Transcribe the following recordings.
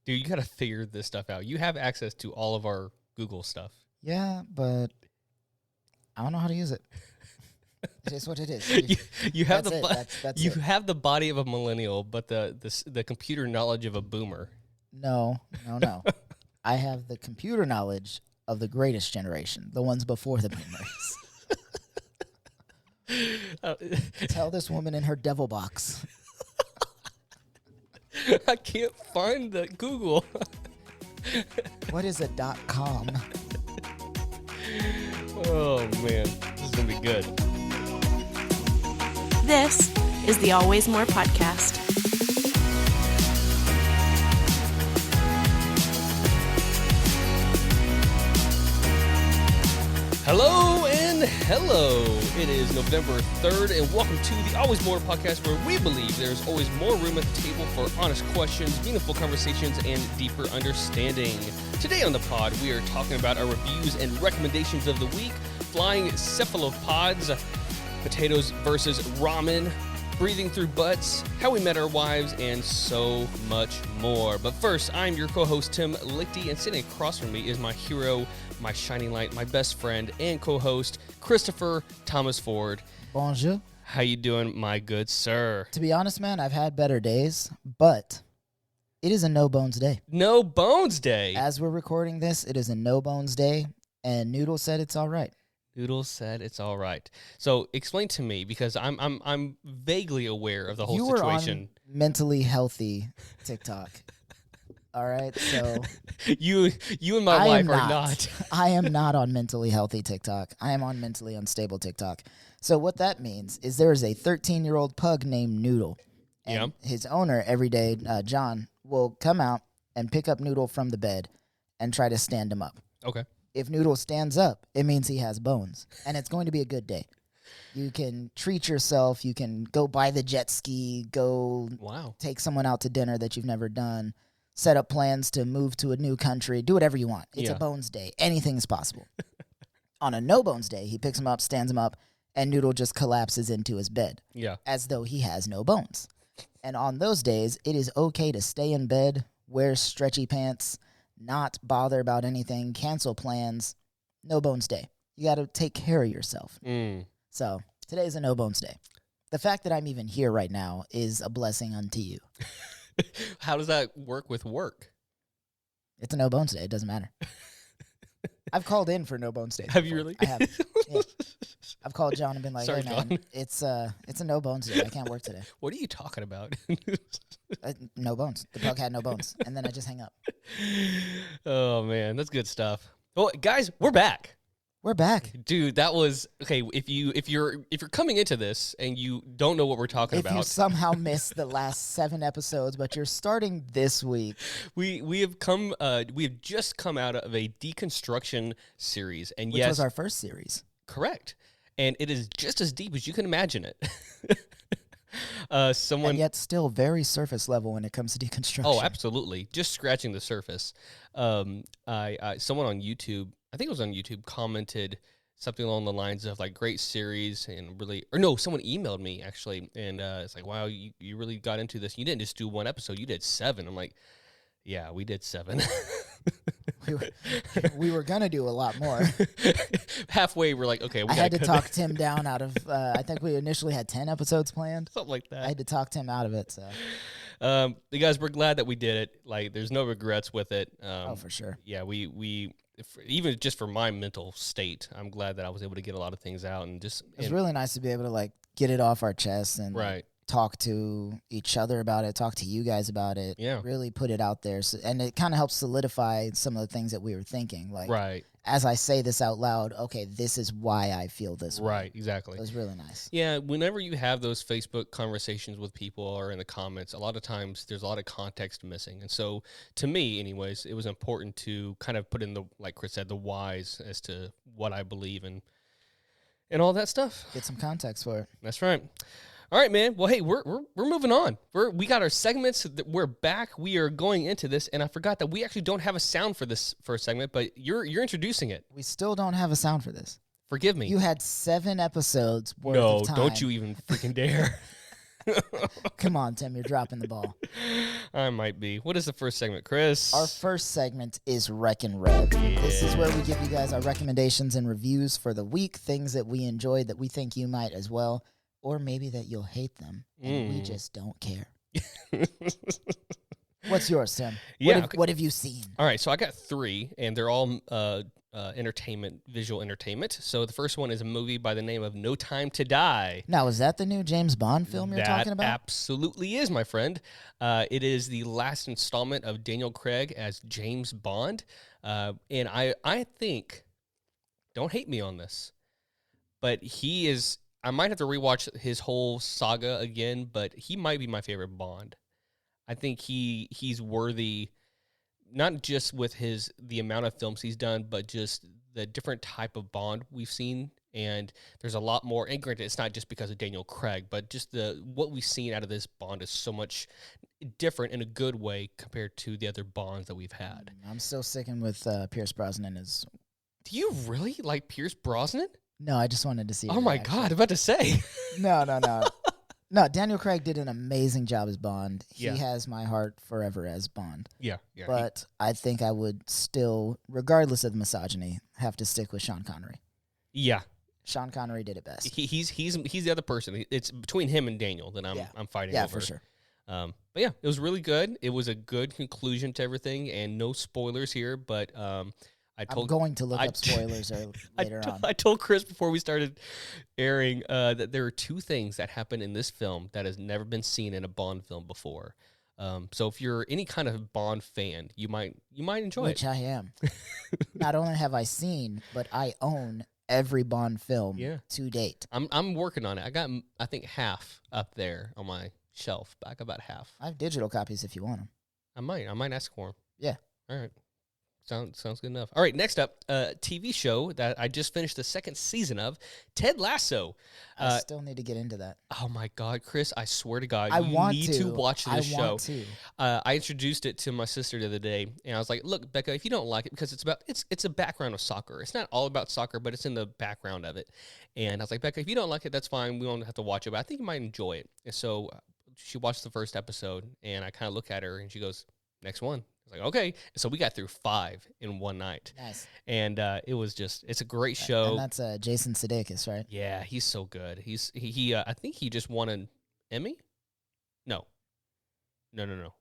Dude, you got to figure this stuff out. You have access to all of our Google stuff. Yeah, but I don't know how to use it. It is what it is. You have That's it. have the body of a millennial, but the computer knowledge of a boomer. No. I have the computer knowledge of the greatest generation, the ones before the boomers. Tell this woman in her devil box. I can't find the Google. What is a .com? Oh, man. This is going to be good. This is the Always More podcast. Hello and hello. It is November 3rd, and welcome to the Always More podcast, where we believe there's always more room at the table for honest questions, meaningful conversations, and deeper understanding. Today on the pod, we are talking about our reviews and recommendations of the week, flying cephalopods, potatoes versus ramen, breathing through butts, how we met our wives, and so much more. But first, I'm your co-host, Tim Lichty, and sitting across from me is my hero, my shining light, my best friend, and co-host, Christopher Thomas Ford. Bonjour. How you doing, my good sir? To be honest, man, I've had better days, but it is a no-bones day. No Bones Day. As we're recording this, it is a no-bones day, and Noodle said it's all right. Noodle said it's all right. So explain to me, because I'm vaguely aware of the whole situation. You were on mentally healthy TikTok. All right, so you and my wife are not. I am not on mentally healthy TikTok. I am on mentally unstable TikTok. So what that means is there is a 13-year-old pug named Noodle, and his owner every day, John, will come out and pick up Noodle from the bed and try to stand him up. Okay. If Noodle stands up, it means he has bones, and it's going to be a good day. You can treat yourself. You can go buy the jet ski, go take someone out to dinner that you've never done, set up plans to move to a new country, do whatever you want. It's a bones day. Anything is possible. On a no-bones day, he picks him up, stands him up, and Noodle just collapses into his bed as though he has no bones. And on those days, it is okay to stay in bed, wear stretchy pants, not bother about anything, cancel plans. No bones day. You got to take care of yourself. So today's a no bones day. The fact that I'm even here right now is a blessing unto you. How does that work with work? It's a no bones day. It doesn't matter. I've called in for no bones day. Have you really? I have. Yeah. I've called John and been like, Sorry, hey, man, John. it's a no bones day. I can't work today. What are you talking about? No bones. The pug had no bones. And then I just hang up. Oh, man. That's good stuff. Well, guys, we're back. We're back. Dude, that was okay. If you're coming into this and you don't know what we're talking If about, you somehow missed the last 7 episodes, but you're starting this week, we have just come out of a deconstruction series, and which was our first series. Correct, and it is just as deep as you can imagine it. And yet still very surface level when it comes to deconstruction. Oh, absolutely, just scratching the surface. Someone on YouTube, I think it was on YouTube, commented something along the lines of like, great series, and someone emailed me actually, and it's like, wow, you really got into this. You didn't just do 1 episode, you did 7. I'm like, yeah, we did 7. we were gonna do a lot more. Halfway, we're like, okay, I had to talk Tim down out of. I think we initially had 10 episodes planned, something like that. I had to talk Tim out of it. So, you guys, we're glad that we did it. Like, there's no regrets with it. Oh, for sure. Yeah, we even just for my mental state, I'm glad that I was able to get a lot of things out and just. It's really nice to be able to like get it off our chest and talk to each other about it, talk to you guys about it. Yeah. Really put it out there, and it kind of helps solidify some of the things that we were thinking. Like, as I say this out loud, okay, this is why I feel this way. Right, exactly. It was really nice. Yeah, whenever you have those Facebook conversations with people or in the comments, a lot of times there's a lot of context missing. And so, to me, anyways, it was important to kind of put in the, like Chris said, the whys as to what I believe in and all that stuff. Get some context for it. That's right. All right, man. Well, hey, we're moving on. We got our segments. We're back. We are going into this, and I forgot that we actually don't have a sound for this first segment, but you're introducing it. We still don't have a sound for this. Forgive me. You had 7 episodes worth of time. No, don't you even freaking dare. Come on, Tim, you're dropping the ball. I might be. What is the first segment, Chris? Our first segment is Rec and Rev. Yeah. This is where we give you guys our recommendations and reviews for the week, things that we enjoyed that we think you might as well, or maybe that you'll hate them, and we just don't care. What's yours, Tim? What have you seen? All right, so I got 3, and they're all visual entertainment. So the first one is a movie by the name of No Time to Die. Now, is that the new James Bond film you're talking about? That absolutely is, my friend. It is the last installment of Daniel Craig as James Bond. And I think, don't hate me on this, but he is, I might have to rewatch his whole saga again, but he might be my favorite Bond. I think he's worthy, not just with the amount of films he's done, but just the different type of Bond we've seen. And there's a lot more, and granted, it's not just because of Daniel Craig, but just what we've seen out of this Bond is so much different in a good way compared to the other Bonds that we've had. I'm still sticking with Pierce Brosnan as... Do you really like Pierce Brosnan? No, I just wanted to see. Oh my God, I'm about to say. No. No, Daniel Craig did an amazing job as Bond. He Yeah. has my heart forever as Bond. Yeah. But I think I would still, regardless of misogyny, have to stick with Sean Connery. Yeah. Sean Connery did it best. He's the other person. It's between him and Daniel that I'm fighting over. Yeah, for sure. But yeah, it was really good. It was a good conclusion to everything, and no spoilers here. But I'm going to look up spoilers later on. I told Chris before we started airing that there are 2 things that happen in this film that has never been seen in a Bond film before. So if you're any kind of Bond fan, you might enjoy Which I am. Not only have I seen, but I own every Bond film to date. I'm working on it. I got, I think, half up there on my shelf. But I got about half. I have digital copies if you want them. I might ask for them. Yeah. All right. Sounds good enough. All right, next up, TV show that I just finished the 2nd season of, Ted Lasso. I still need to get into that. Oh my God, Chris! I swear to God, you need to watch this show. I want to. I introduced it to my sister the other day, and I was like, "Look, Becca, if you don't like it, because it's a background of soccer. It's not all about soccer, but it's in the background of it." And I was like, "Becca, if you don't like it, that's fine. We don't have to watch it, but I think you might enjoy it." And so she watched the first episode, and I kind of look at her, and she goes, "Next one." I was like, okay. So we got through 5 in one night. Nice. And it's a great show. And that's Jason Sudeikis, right? Yeah, he's so good. He I think he just won an Emmy? No.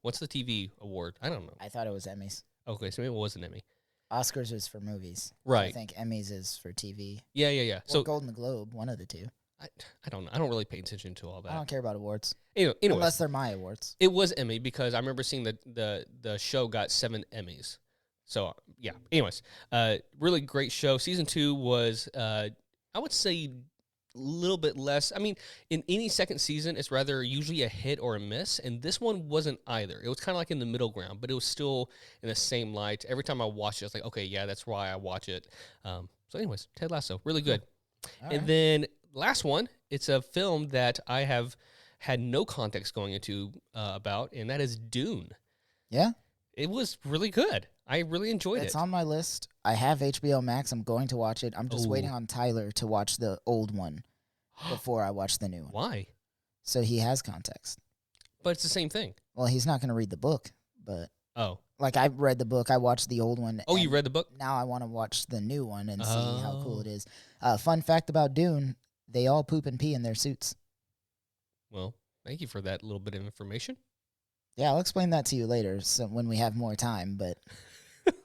What's the TV award? I don't know. I thought it was Emmys. Okay, so maybe it was an Emmy. Oscars is for movies. Right. I think Emmys is for TV. Yeah. Or so Golden Globe, one of the 2. I don't know. I don't really pay attention to all that. I don't care about awards. Anyway, unless they're my awards. It was Emmy because I remember seeing the show got 7 Emmys. So, yeah. Anyways, really great show. Season 2 was, I would say, a little bit less. I mean, in any second season, it's rather usually a hit or a miss, and this one wasn't either. It was kind of like in the middle ground, but it was still in the same light. Every time I watched it, I was like, okay, yeah, that's why I watch it. So anyways, Ted Lasso, really good. And then last one, it's a film that I have had no context going into about, and that is Dune. Yeah? It was really good. I really enjoyed it. It's on my list. I have HBO Max. I'm going to watch it. I'm just waiting on Tyler to watch the old one before I watch the new one. Why? So he has context. But it's the same thing. Well, he's not going to read the book, but... Oh. Like, I read the book. I watched the old one. Oh, you read the book? Now I want to watch the new one and see how cool it is. Fun fact about Dune, they all poop and pee in their suits. Well, thank you for that little bit of information. Yeah, I'll explain that to you later when we have more time, but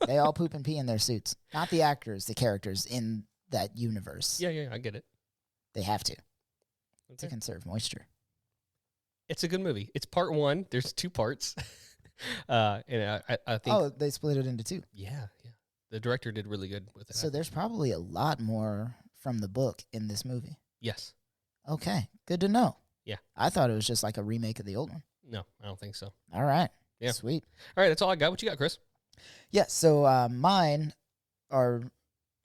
they all poop and pee in their suits. Not the actors, the characters in that universe. Yeah, I get it. They have to conserve moisture. It's a good movie. It's part 1. There's 2 parts. And I think... Oh, they split it into 2. Yeah. The director did really good with it. So there's probably a lot more from the book in this movie. Yes. Okay, good to know. Yeah. I thought it was just like a remake of the old one. No, I don't think so. All right. Yeah. Sweet. All right, that's all I got. What you got, Chris? Yeah, so mine are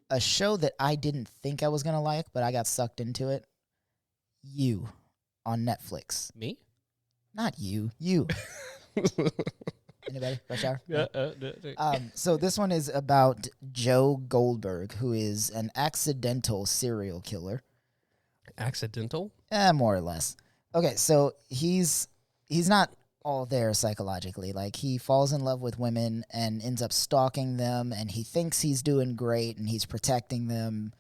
a show that I didn't think I was going to like, but I got sucked into it. You on Netflix. Me? Not you. You. Anybody? Rush Hour? Yeah. So this one is about Joe Goldberg, who is an accidental serial killer. Accidental? More or less. Okay, so he's not all there psychologically. Like, he falls in love with women and ends up stalking them, and he thinks he's doing great and he's protecting them,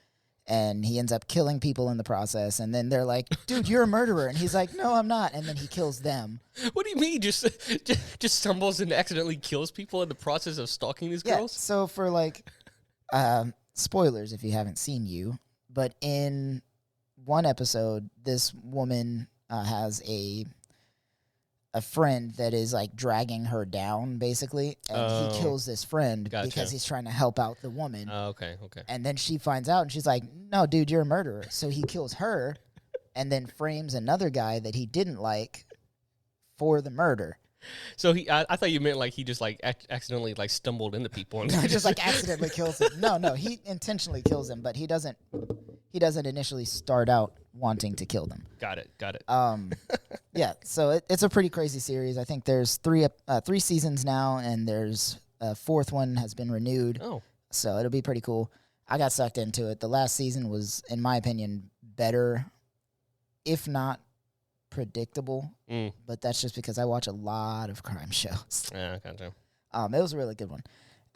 and he ends up killing people in the process. And then they're like, dude, you're a murderer. And he's like, no, I'm not. And then he kills them. What do you mean? Just stumbles and accidentally kills people in the process of stalking these girls? So for like, spoilers if you haven't seen You, but in one episode, this woman has a friend that is like dragging her down, basically, and he kills this friend because he's trying to help out the woman. Okay. And then she finds out, and she's like, no, dude, you're a murderer. So he kills her and then frames another guy that he didn't like for the murder. So I thought you meant like he just like accidentally like stumbled into people and just like accidentally kills him. No, he intentionally kills him, but he doesn't initially start out wanting to kill them. Got it. Yeah, so it's a pretty crazy series. I think there's three seasons now, and there's a fourth one has been renewed. Oh, so it'll be pretty cool. I got sucked into it. The last season was, in my opinion, better, if not predictable. But that's just because I watch a lot of crime shows. Yeah, gotcha. It was a really good one.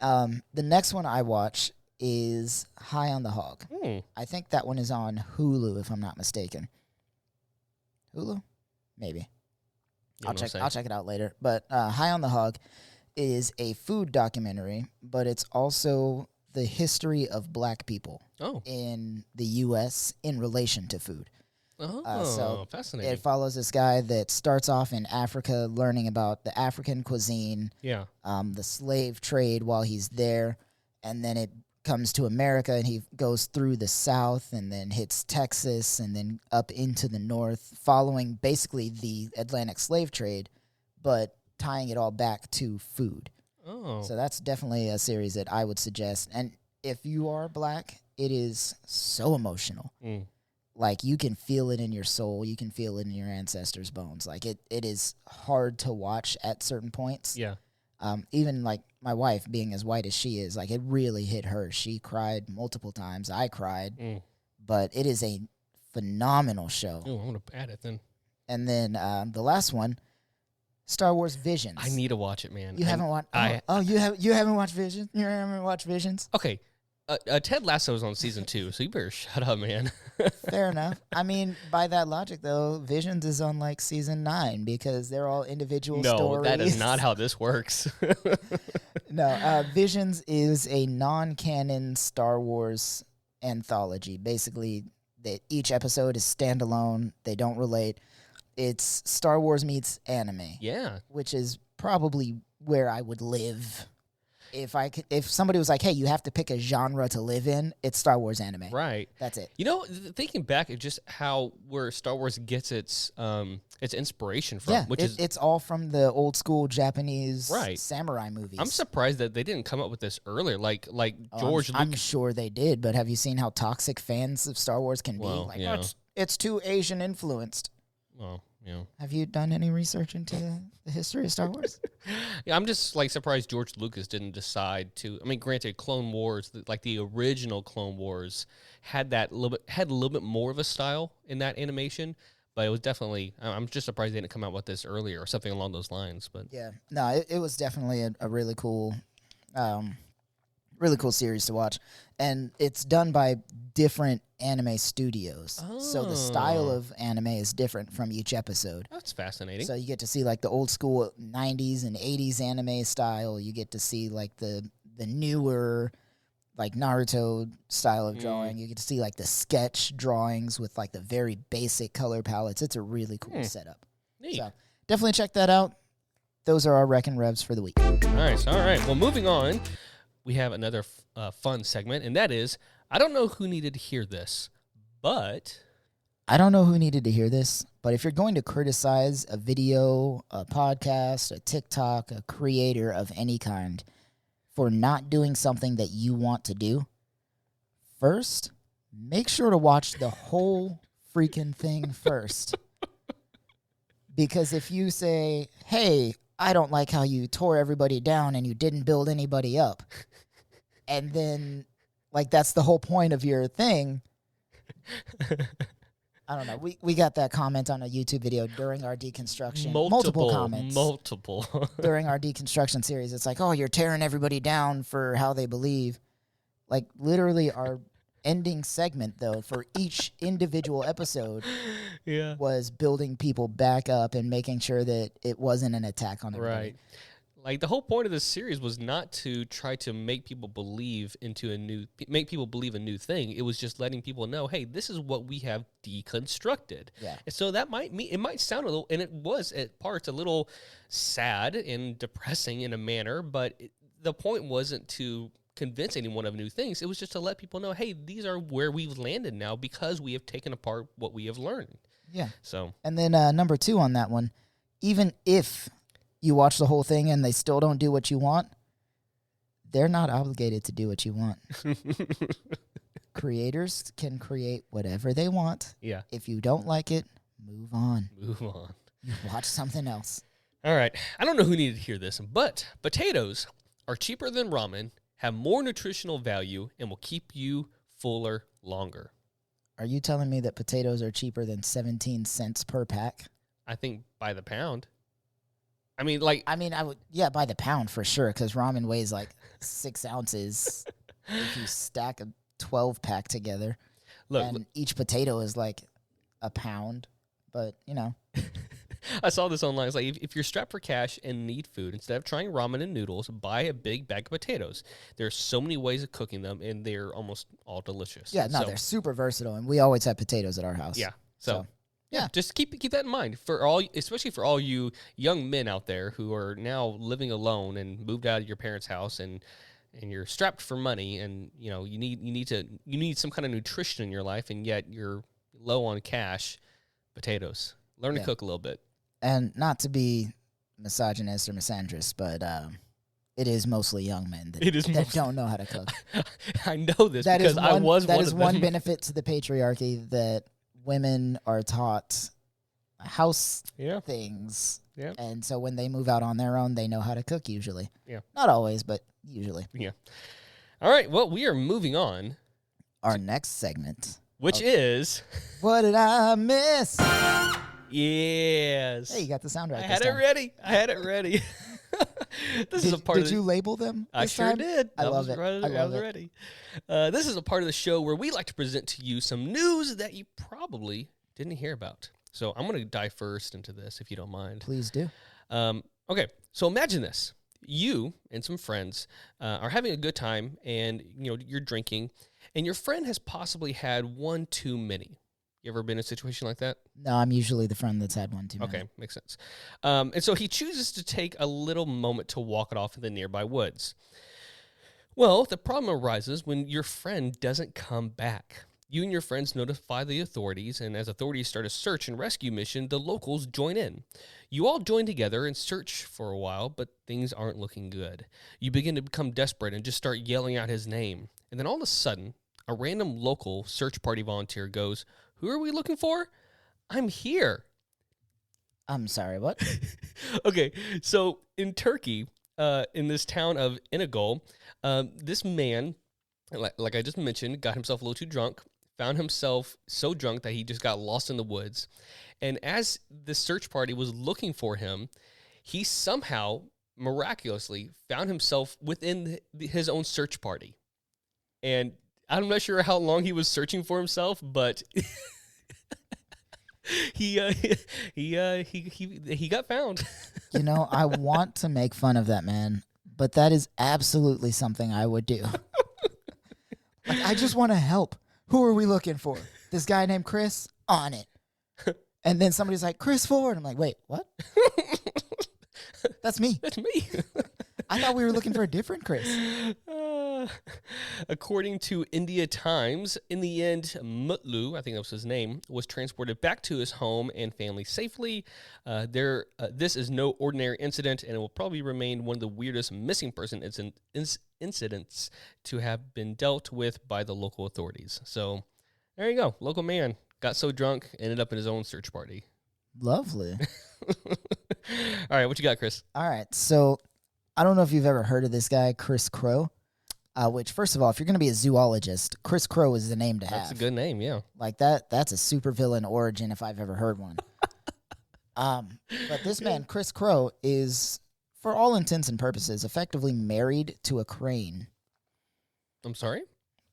The next one I watch is High on the Hog. I think that one is on Hulu, if I'm not mistaken. Hulu? Maybe. I'll check it out later. But High on the Hog is a food documentary, but it's also the history of black people in the U.S. in relation to food. So fascinating. It follows this guy that starts off in Africa learning about the African cuisine, the slave trade while he's there, and then it comes to America, and he goes through the South and then hits Texas and then up into the North, following basically the Atlantic slave trade, but tying it all back to food. So that's definitely a series that I would suggest. And if you are black, it is so emotional. Like, you can feel it in your soul. You can feel it in your ancestors' bones. Like, it is hard to watch at certain points. Yeah. Even, like, my wife, being as white as she is, like, it really hit her. She cried multiple times. I cried. But it is a phenomenal show. Oh, I'm going to add it then. And then the last one, Star Wars Visions. I need to watch it, man. You haven't watched? You haven't watched Visions? You haven't watched Visions? Okay. Ted Lasso's on season 2, so you better shut up, man. Fair enough. I mean, by that logic, though, Visions is on, like, season 9 because they're all individual stories. No, that is not how this works. No, Visions is a non-canon Star Wars anthology. Basically, each episode is standalone. They don't relate. It's Star Wars meets anime. Yeah. Which is probably where I would live. If somebody was like, hey, you have to pick a genre to live in, it's Star Wars anime. Right. That's it. You know, thinking back at just where Star Wars gets its inspiration from, it's all from the old school Japanese right. samurai movies. I'm surprised that they didn't come up with this earlier. Like George Lucas. I'm sure they did, but have you seen how toxic fans of Star Wars can be? Like, yeah. It's too Asian influenced. Well, yeah. Have you done any research into the history of Star Wars? Yeah, I'm just like surprised George Lucas didn't decide to. I mean, granted, Clone Wars, like the original Clone Wars, had a little bit more of a style in that animation, but it was definitely. I'm just surprised they didn't come out with this earlier or something along those lines. But yeah, no, it was definitely a really cool series to watch, and it's done by different anime studios. So the style of anime is different from each episode. That's fascinating. So you get to see like the old school 90s and 80s anime style. You get to see like the newer like Naruto style of drawing. You get to see like the sketch drawings with like the very basic color palettes. It's a really cool setup. Neat. So definitely check that out. Those are our Rec and Revs for the week. Nice. All right. Well, moving on, we have another fun segment, and that is, I don't know who needed to hear this, but... I don't know who needed to hear this, but if you're going to criticize a video, a podcast, a TikTok, a creator of any kind for not doing something that you want to do, first, make sure to watch the whole freaking thing first. Because if you say, hey, I don't like how you tore everybody down and you didn't build anybody up, and then, like, that's the whole point of your thing, I don't know. We got that comment on a YouTube video during our deconstruction. Multiple comments. During our deconstruction series. It's like, oh, you're tearing everybody down for how they believe. Like, literally, our ending segment, though, for each individual episode was building people back up and making sure that it wasn't an attack on everybody. Right. Like, the whole point of this series was not to try to make people believe a new thing. It was just letting people know, hey, this is what we have deconstructed. Yeah. And so that might sound a little, and it was at parts a little sad and depressing in a manner, but the point wasn't to convince anyone of new things. It was just to let people know, hey, these are where we've landed now because we have taken apart what we have learned. Yeah. So. And then number 2 on that one, even if you watch the whole thing and they still don't do what you want, they're not obligated to do what you want. Creators can create whatever they want. Yeah. If you don't like it, move on. Move on. Watch something else. All right. I don't know who needed to hear this, but potatoes are cheaper than ramen, have more nutritional value, and will keep you fuller longer. Are you telling me that potatoes are cheaper than 17 cents per pack? I think by the pound. I would, by the pound for sure, because ramen weighs like 6 ounces if you stack a 12-pack together. Look, each potato is like a pound, but, I saw this online. It's like, if you're strapped for cash and need food, instead of trying ramen and noodles, buy a big bag of potatoes. There are so many ways of cooking them, and they're almost all delicious. Yeah, they're super versatile, and we always have potatoes at our house. Yeah, so. Yeah, just keep that in mind especially for all you young men out there who are now living alone and moved out of your parents' house and you're strapped for money and you need some kind of nutrition in your life and yet you're low on cash. Potatoes. Learn to cook a little bit. And not to be misogynist or misandrist, but it is mostly young men that don't know how to cook. I know this because I was one of them. That is one benefit to the patriarchy, that women are taught house things. Yeah. And so when they move out on their own, they know how to cook usually. Yeah. Not always, but usually. Yeah. All right. Well, we are moving on. Our next segment. Which is... What did I miss? Yes. Hey, you got the sound right. I had it ready. This is a part. Did you label them? I sure did. I love it. I was ready. This is a part of the show where we like to present to you some news that you probably didn't hear about. So I'm going to dive first into this, if you don't mind. Please do. Okay. So imagine this: you and some friends are having a good time, and you're drinking, and your friend has possibly had one too many. You ever been in a situation like that? No, I'm usually the friend that's had one too many. Okay, makes sense. And so he chooses to take a little moment to walk it off in the nearby woods. Well, the problem arises when your friend doesn't come back. You and your friends notify the authorities, and as authorities start a search and rescue mission, the locals join in. You all join together and search for a while, but things aren't looking good. You begin to become desperate and just start yelling out his name. And then all of a sudden, a random local search party volunteer goes, "Who are we looking for? I'm here." I'm sorry, what? Okay, so in Turkey, in this town of Inegöl, this man, like I just mentioned, got himself a little too drunk, found himself so drunk that he just got lost in the woods. And as the search party was looking for him, he somehow, miraculously, found himself within his own search party. And I'm not sure how long he was searching for himself, but he got found. I want to make fun of that man, but that is absolutely something I would do. Like, I just want to help. Who are we looking for? This guy named Chris? On it. And then somebody's like, Chris Ford. I'm like, wait, what? That's me. That's me. I thought we were looking for a different Chris. According to India Times, in the end, Mutlu, I think that was his name, was transported back to his home and family safely. This is no ordinary incident, and it will probably remain one of the weirdest missing person incidents to have been dealt with by the local authorities. So there you go. Local man got so drunk, ended up in his own search party. Lovely. All right, what you got, Chris? All right, so I don't know if you've ever heard of this guy, Chris Crow. which, first of all, if you're going to be a zoologist, Chris Crow is the name to have. That's a good name, yeah. Like that's a supervillain origin if I've ever heard one. But this man, Chris Crow, is, for all intents and purposes, effectively married to a crane. I'm sorry?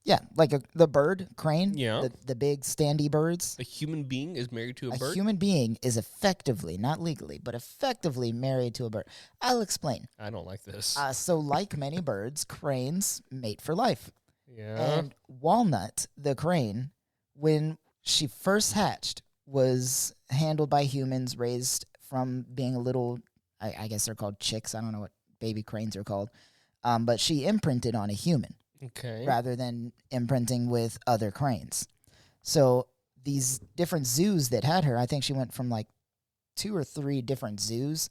Yeah, like the bird, crane, Yeah. the big standy birds. A human being is married to a bird? A human being is effectively, not legally, but effectively married to a bird. I'll explain. I don't like this. So like many birds, cranes mate for life. Yeah. And Walnut, the crane, when she first hatched, was handled by humans, raised from being a little, I guess they're called chicks. I don't know what baby cranes are called. But she imprinted on a human. Okay. Rather than imprinting with other cranes. So these different zoos that had her, I think she went from like 2 or 3 different zoos.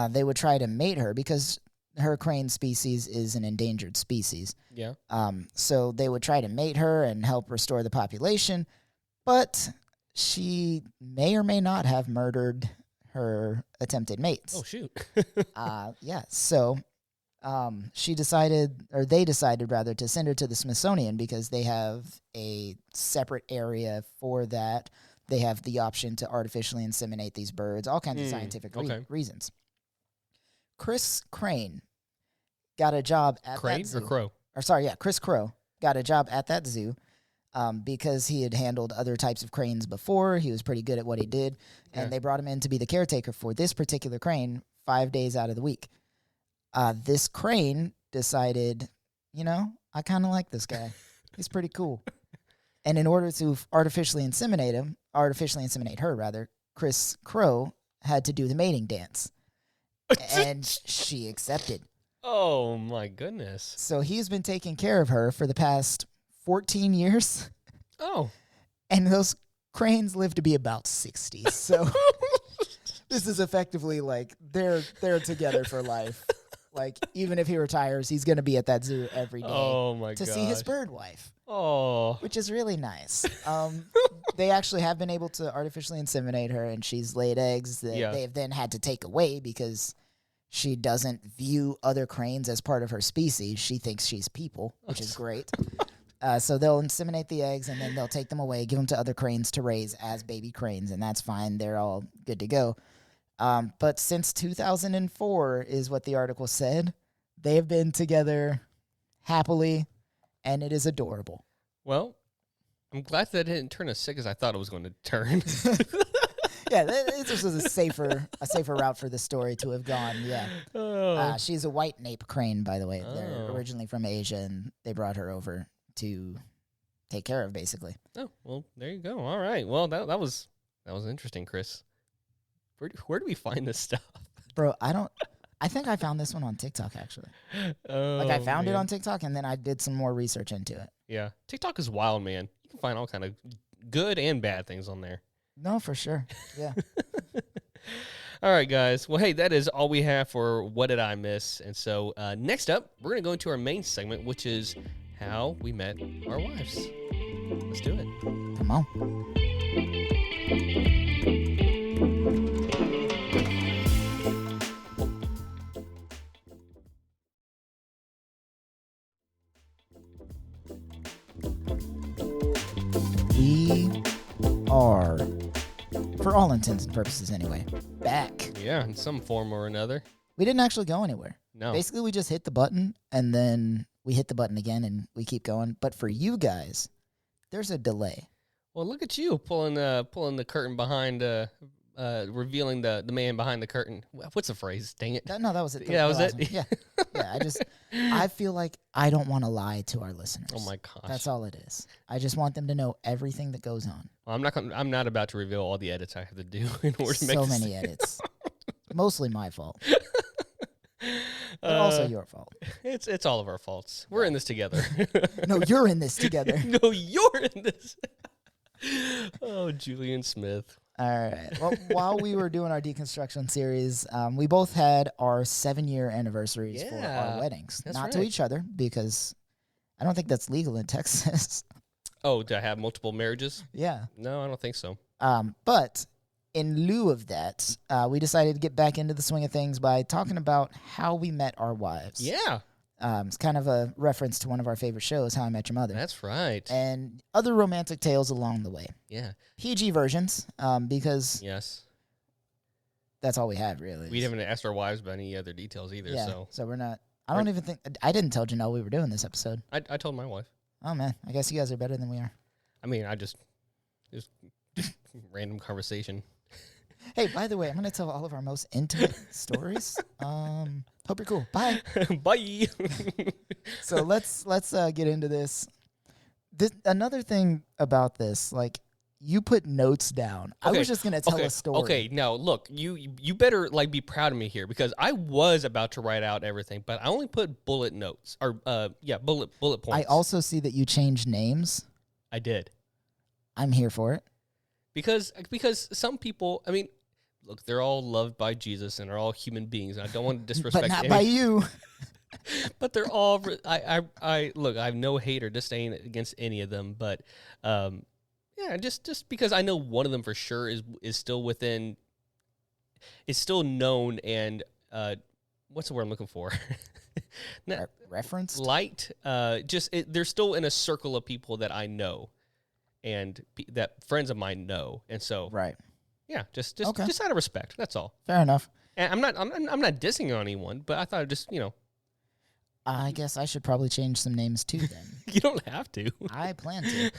They would try to mate her because her crane species is an endangered species. Yeah. So they would try to mate her and help restore the population, but she may or may not have murdered her attempted mates. Oh, shoot. Yeah. So they decided rather to send her to the Smithsonian because they have a separate area for that. They have the option to artificially inseminate these birds, all kinds of scientific reasons. Chris Crane got a job at that zoo. Crane or Crow? Chris Crow got a job at that zoo because he had handled other types of cranes before. He was pretty good at what he did, and they brought him in to be the caretaker for this particular crane 5 days out of the week. This crane decided, I kind of like this guy. He's pretty cool. And in order to artificially inseminate her, Chris Crow had to do the mating dance. And she accepted. Oh, my goodness. So he's been taking care of her for the past 14 years. Oh. And those cranes live to be about 60. So this is effectively like they're together for life. Like, even if he retires, he's going to be at that zoo every day to see his bird wife. Oh. Which is really nice. They actually have been able to artificially inseminate her, and she's laid eggs that they have then had to take away because she doesn't view other cranes as part of her species. She thinks she's people, which is great. So they'll inseminate the eggs, and then they'll take them away, give them to other cranes to raise as baby cranes, and that's fine. They're all good to go. But since 2004 is what the article said, they have been together happily, and it is adorable. Well, I'm glad that it didn't turn as sick as I thought it was going to turn. Yeah, this was a safer route for the story to have gone. Yeah, she's a white nape crane, by the way. They're originally from Asia, and they brought her over to take care of, basically. Oh, well, there you go. All right. Well, that was interesting, Chris. Where do we find this stuff? Bro, I think I found this one on TikTok, actually. I found it on TikTok, and then I did some more research into it. Yeah. TikTok is wild, man. You can find all kind of good and bad things on there. No, for sure. Yeah. All right, guys. Well, hey, that is all we have for What Did I Miss? And so next up, we're going to go into our main segment, which is how we met our wives. Let's do it. Come on. We are, for all intents and purposes anyway, back. Yeah, in some form or another. We didn't actually go anywhere. No. Basically, we just hit the button, and then we hit the button again, and we keep going. But for you guys, there's a delay. Well, look at you pulling the curtain behind, revealing the man behind the curtain. What's the phrase? Dang it. No, that was it. Yeah, that was it? Yeah. I feel like I don't want to lie to our listeners. Oh my gosh. That's all it is. I just want them to know everything that goes on. Well, I'm not about to reveal all the edits I have to do in order to make so many edits. Mostly my fault. But also your fault. It's all of our faults. We're in this together. No, you're in this together. No, you're in this. Oh, Julian Smith. All right. Well, while we were doing our deconstruction series, we both had our 7-year anniversaries for our weddings. That's Not right. to each other, because I don't think that's legal in Texas. Oh, to have multiple marriages? Yeah. No, I don't think so. But in lieu of that, we decided to get back into the swing of things by talking about how we met our wives. Yeah. It's kind of a reference to one of our favorite shows, How I Met Your Mother. That's right. And other romantic tales along the way. Yeah. PG versions, because yes, that's all we have, really. We haven't asked our wives about any other details either. Yeah, so we're not. I don't even think I didn't tell Janelle we were doing this episode. I told my wife. Oh man, I guess you guys are better than we are. I mean, I just random conversation. Hey, by the way, I'm going to tell all of our most intimate stories. Hope you're cool. Bye. Bye. So let's get into this. Another thing about this, like, you put notes down. Okay. I was just going to tell a story. Okay, now look, you better like be proud of me here, because I was about to write out everything, but I only put bullet notes or bullet points. I also see that you changed names. I did. I'm here for it. Because some people, I mean, look, they're all loved by Jesus and are all human beings, and I don't want to disrespect but not by you. But they're all, I look, I have no hate or disdain against any of them, but yeah, just because I know one of them for sure is still within, is still known, and what's the word I'm looking for? Referenced? Light. They're still in a circle of people that I know, and that friends of mine know, and so right. Yeah, just out of respect. That's all. Fair enough. And I'm not dissing on anyone, but I thought I'd just I guess I should probably change some names too then. You don't have to. I plan to.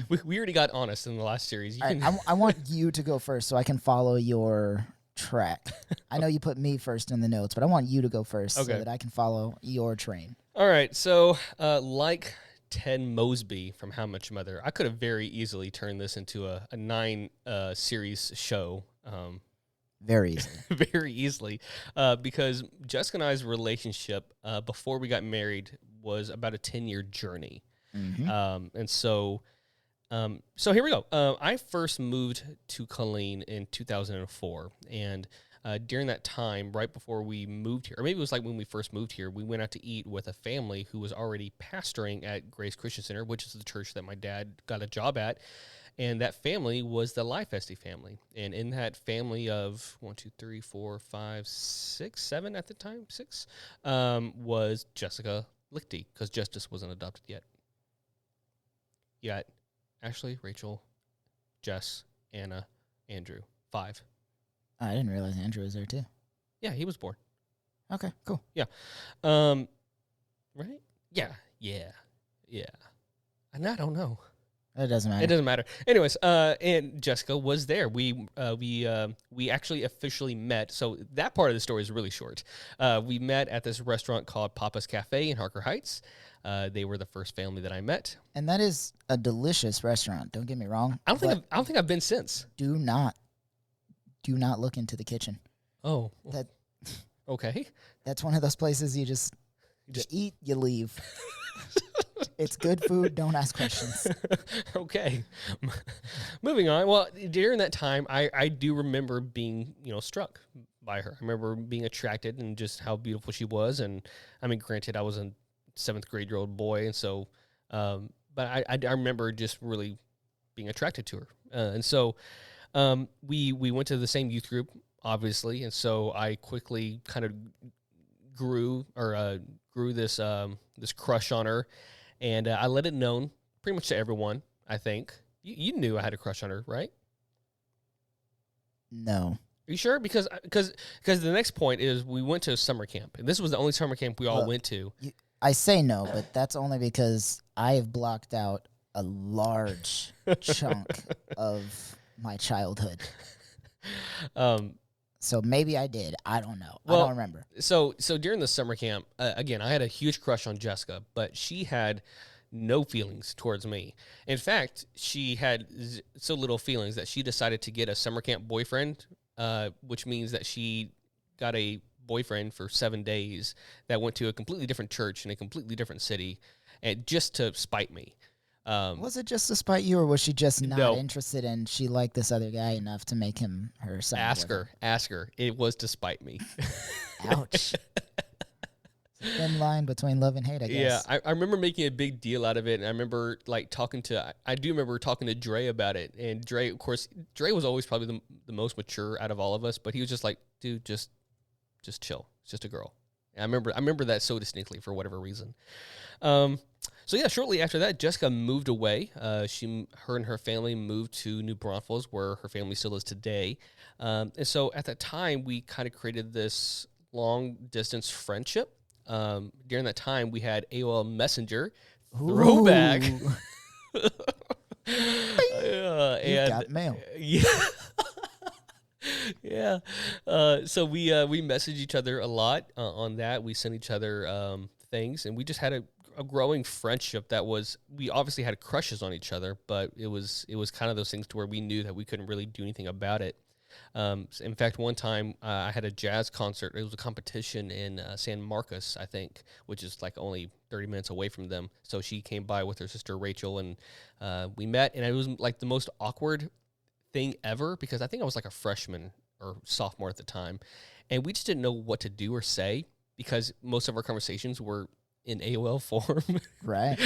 We already got honest in the last series. I want you to go first so I can follow your track. I know you put me first in the notes, but I want you to go first so that I can follow your train. All right. So, like Ted Mosby from How Much Mother, I could have very easily turned this into a 9 series show. Very easily. Very easily. Because Jessica and I's relationship before we got married was about a 10-year journey. Mm-hmm. And so here we go. I first moved to Colleen in 2004, and during that time, right before we moved here, or maybe it was like when we first moved here, we went out to eat with a family who was already pastoring at Grace Christian Center, which is the church that my dad got a job at. And that family was the Life Esty family. And in that family of 1, 2, 3, 4, 5, 6, 7 at the time, 6, was Jessica Lichty, because Justice wasn't adopted yet. You got Ashley, Rachel, Jess, Anna, Andrew. 5. I didn't realize Andrew was there too. Yeah, he was born. Okay, cool. Yeah. Right? Yeah. And I don't know. It doesn't matter. It doesn't matter. Anyways, and Jessica was there. We actually officially met. So that part of the story is really short. We met at this restaurant called Papa's Cafe in Harker Heights. They were the first family that I met, and that is a delicious restaurant. Don't get me wrong. I don't think I've been since. Do not look into the kitchen. Oh, okay. That's one of those places you just eat, you leave. It's good food. Don't ask questions. Okay. Moving on. Well, during that time, I do remember being, struck by her. I remember being attracted and just how beautiful she was. And I mean, granted, I was a 7th grade-year-old boy, and so, but I remember just really being attracted to her. And so, we went to the same youth group, obviously, and so I quickly kind of grew this crush on her. And I let it known pretty much to everyone, I think. You knew I had a crush on her, right? No. Are you sure? Because the next point is we went to a summer camp. And this was the only summer camp we all went to. I say no, but that's only because I have blocked out a large chunk of my childhood. So maybe I did. I don't know. I don't remember. So during the summer camp, again, I had a huge crush on Jessica, but she had no feelings towards me. In fact, she had so little feelings that she decided to get a summer camp boyfriend, which means that she got a boyfriend for 7 days that went to a completely different church in a completely different city, and just to spite me. Was it just to spite you, or was she just not interested and she liked this other guy enough to make him her son? Ask her. It was to spite me. Ouch. It's a thin line between love and hate, I guess. Yeah, I remember making a big deal out of it, and I remember talking to Dre about it, and Dre was always probably the most mature out of all of us, but he was just like, dude, just chill. It's just a girl. I remember that so distinctly for whatever reason. So yeah, shortly after that, Jessica moved away. Her and her family moved to New Braunfels, where her family still is today. And so at that time, we kind of created this long distance friendship. During that time, we had AOL Messenger, throwback. You got mail. Yeah. Yeah. So we messaged each other a lot on that. We sent each other things, and we just had a growing friendship that we obviously had crushes on each other, but it was kind of those things to where we knew that we couldn't really do anything about it. In fact, one time I had a jazz concert. It was a competition in San Marcos, I think, which is like only 30 minutes away from them. So she came by with her sister Rachel, and we met, and it was like the most awkward thing ever because I think I was like a freshman or sophomore at the time, and we just didn't know what to do or say because most of our conversations were in AOL form. Right.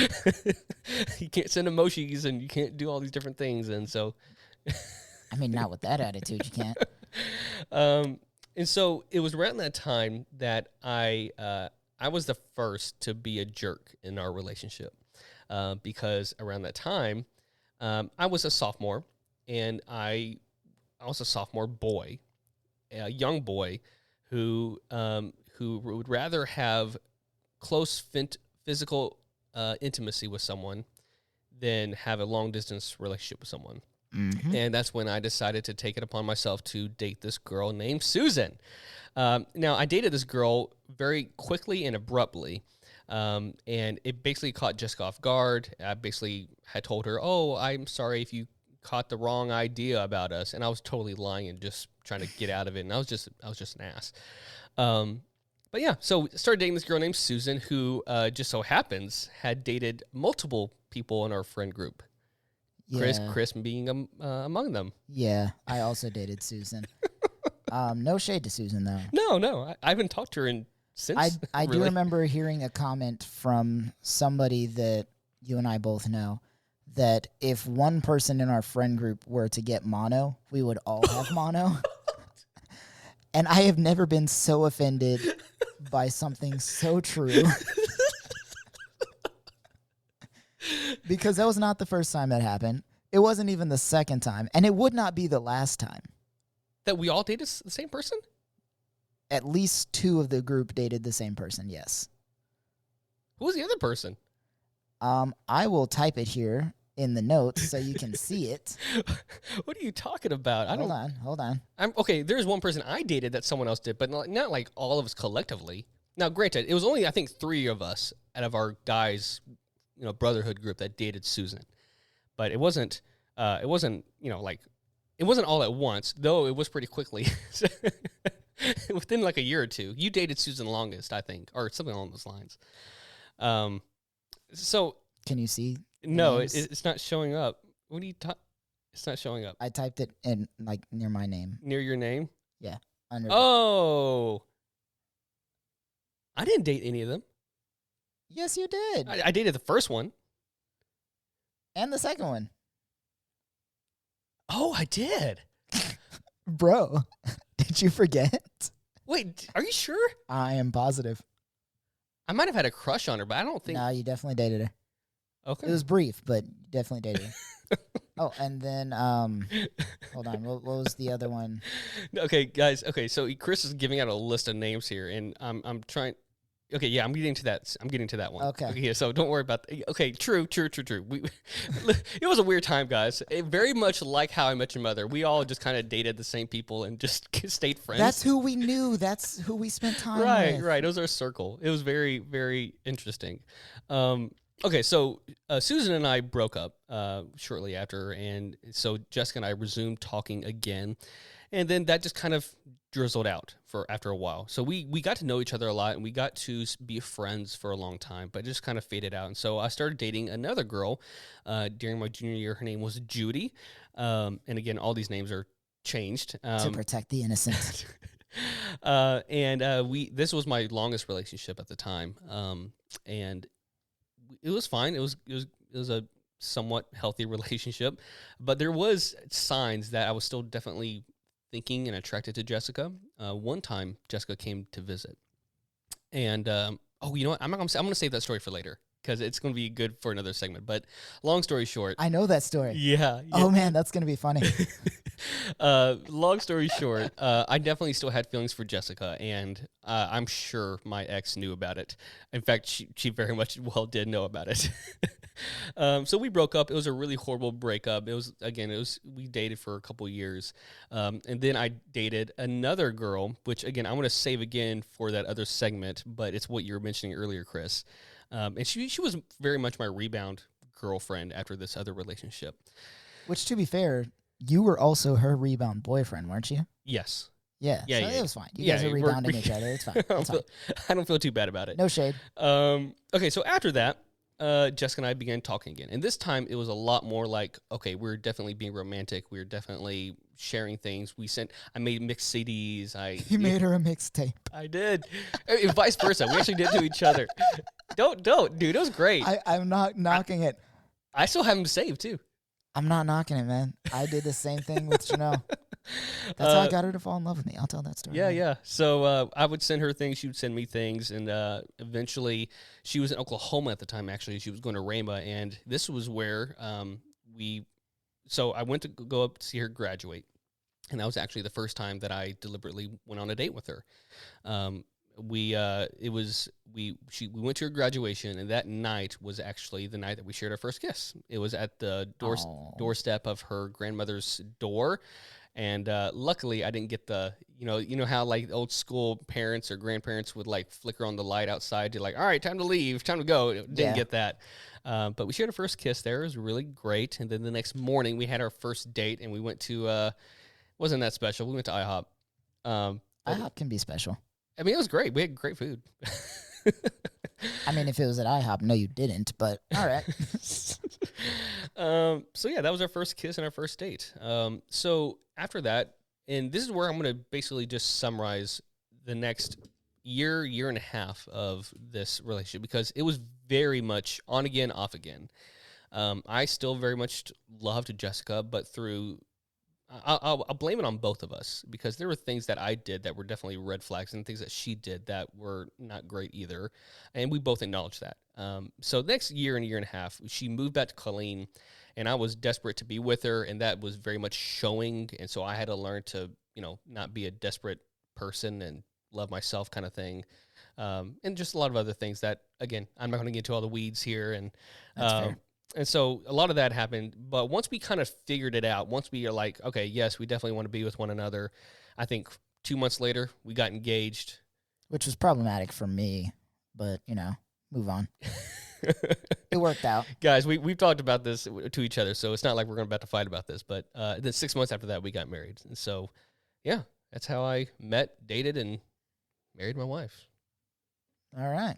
You can't send emojis and you can't do all these different things, and so I mean, not with that attitude, you can't. And so it was around that time that I was the first to be a jerk in our relationship, because around that time I was a sophomore, and I was a sophomore boy, a young boy who would rather have close physical intimacy with someone than have a long distance relationship with someone. Mm-hmm. And that's when I decided to take it upon myself to date this girl named Susan. Now, I dated this girl very quickly and abruptly, and it basically caught Jessica off guard. I basically had told her, "Oh, I'm sorry if you caught the wrong idea about us," and I was totally lying and just trying to get out of it. And I was just an ass. But yeah, so started dating this girl named Susan, who just so happens had dated multiple people in our friend group. Yeah. Chris being among them. Yeah, I also dated Susan. No shade to Susan, though. No, I haven't talked to her since. I really. do remember hearing a comment from somebody that you and I both know that if one person in our friend group were to get mono, we would all have mono. And I have never been so offended by something so true. Because that was not the first time that happened. It wasn't even the second time. And it would not be the last time. That we all dated the same person? At least 2 of the group dated the same person, yes. Who was the other person? I will type it here in the notes so you can see it. What are you talking about? Hold on. Okay, there's one person I dated that someone else did, but not like all of us collectively. Now, granted, it was only, I think, 3 of us out of our guys, brotherhood group that dated Susan. But it wasn't, like, it wasn't all at once, though it was pretty quickly. Within like a year or 2. You dated Susan longest, I think, or something along those lines. So can you see? No, it's not showing up. What are you talking? It's not showing up. I typed it in like near my name. Near your name? Yeah. Oh. I didn't date any of them. Yes, you did. I dated the first one. And the second one. Oh, I did. Bro, did you forget? Wait, are you sure? I am positive. I might have had a crush on her, but I don't think... No, you definitely dated her. Okay. It was brief, but you definitely dated her. Oh, and then, hold on, what was the other one? Okay, guys, so Chris is giving out a list of names here, and I'm trying... Okay, yeah, I'm getting to that one. Okay, so don't worry about that. Okay, true. It was a weird time, guys. Very much like How I Met Your Mother. We all just kind of dated the same people and just stayed friends. That's who we knew. That's who we spent time with. Right. It was our circle. It was very, very interesting. Okay, so Susan and I broke up shortly after, and so Jessica and I resumed talking again. And then that just kind of drizzled out after a while. So we got to know each other a lot, and we got to be friends for a long time, but it just kind of faded out. And so I started dating another girl during my junior year. Her name was Judy. And again, all these names are changed. To protect the innocent. This was my longest relationship at the time. And it was fine. It was a somewhat healthy relationship, but there was signs that I was still definitely thinking and attracted to Jessica. One time, Jessica came to visit, And you know what? I'm going to save that story for later because it's going to be good for another segment. But long story short, I know that story. Yeah. Oh man, that's going to be funny. Long story short, I definitely still had feelings for Jessica, and I'm sure my ex knew about it. In fact, she very much did know about it. So we broke up. It was a really horrible breakup. We dated for a couple years. And then I dated another girl, which again, I'm going to save again for that other segment, but it's what you were mentioning earlier, Chris. And she was very much my rebound girlfriend after this other relationship. Which, to be fair, you were also her rebound boyfriend, weren't you? Yes. Yeah. So it was fine. You guys are rebounding each other. It's fine. I don't feel too bad about it. No shade. Okay, so after that, Jessica and I began talking again. And this time it was a lot more like, okay, we're definitely being romantic. We're definitely sharing things. I made mixed CDs. You made her a mixtape. I did. And vice versa. We actually did to each other. Don't, dude. It was great. I'm not knocking it. I still have them saved too. I'm not knocking it, man. I did the same thing with Janelle. That's how I got her to fall in love with me. I'll tell that story. Yeah. So I would send her things. She would send me things. And eventually, she was in Oklahoma at the time, actually. She was going to Rhema. And this was where So I went to go up to see her graduate. And that was actually the first time that I deliberately went on a date with her. We went to her graduation, and that night was actually the night that we shared our first kiss. It was at the doorstep of her grandmother's door, and luckily I didn't get the you know how like old school parents or grandparents would like flicker on the light outside to like, all right, time to leave, time to go. Didn't get that, but we shared our first kiss there. It was really great, and then the next morning we had our first date, and we went to wasn't that special. We went to IHOP. IHOP can be special. I mean, it was great. We had great food. I mean, if it was at IHOP, no, you didn't, but all right. So, yeah, that was our first kiss and our first date. So, after that, and this is where I'm going to basically just summarize the next year and a half of this relationship, because it was very much on again, off again. I still very much loved Jessica, but through... I'll blame it on both of us, because there were things that I did that were definitely red flags and things that she did that were not great either. And we both acknowledged that. So next year and a half, she moved back to Colleen, and I was desperate to be with her, and that was very much showing. And so I had to learn to, not be a desperate person and love myself kind of thing. And just a lot of other things that, again, I'm not going to get into all the weeds here. And that's fair. And so a lot of that happened, but once we kind of figured it out, once we are like, okay, yes, we definitely want to be with one another, I think 2 months later, we got engaged. Which was problematic for me, but, move on. It worked out. Guys, we've talked about this to each other, so it's not like we're about to fight about this, but then 6 months after that, we got married. And so, yeah, that's how I met, dated, and married my wife. All right.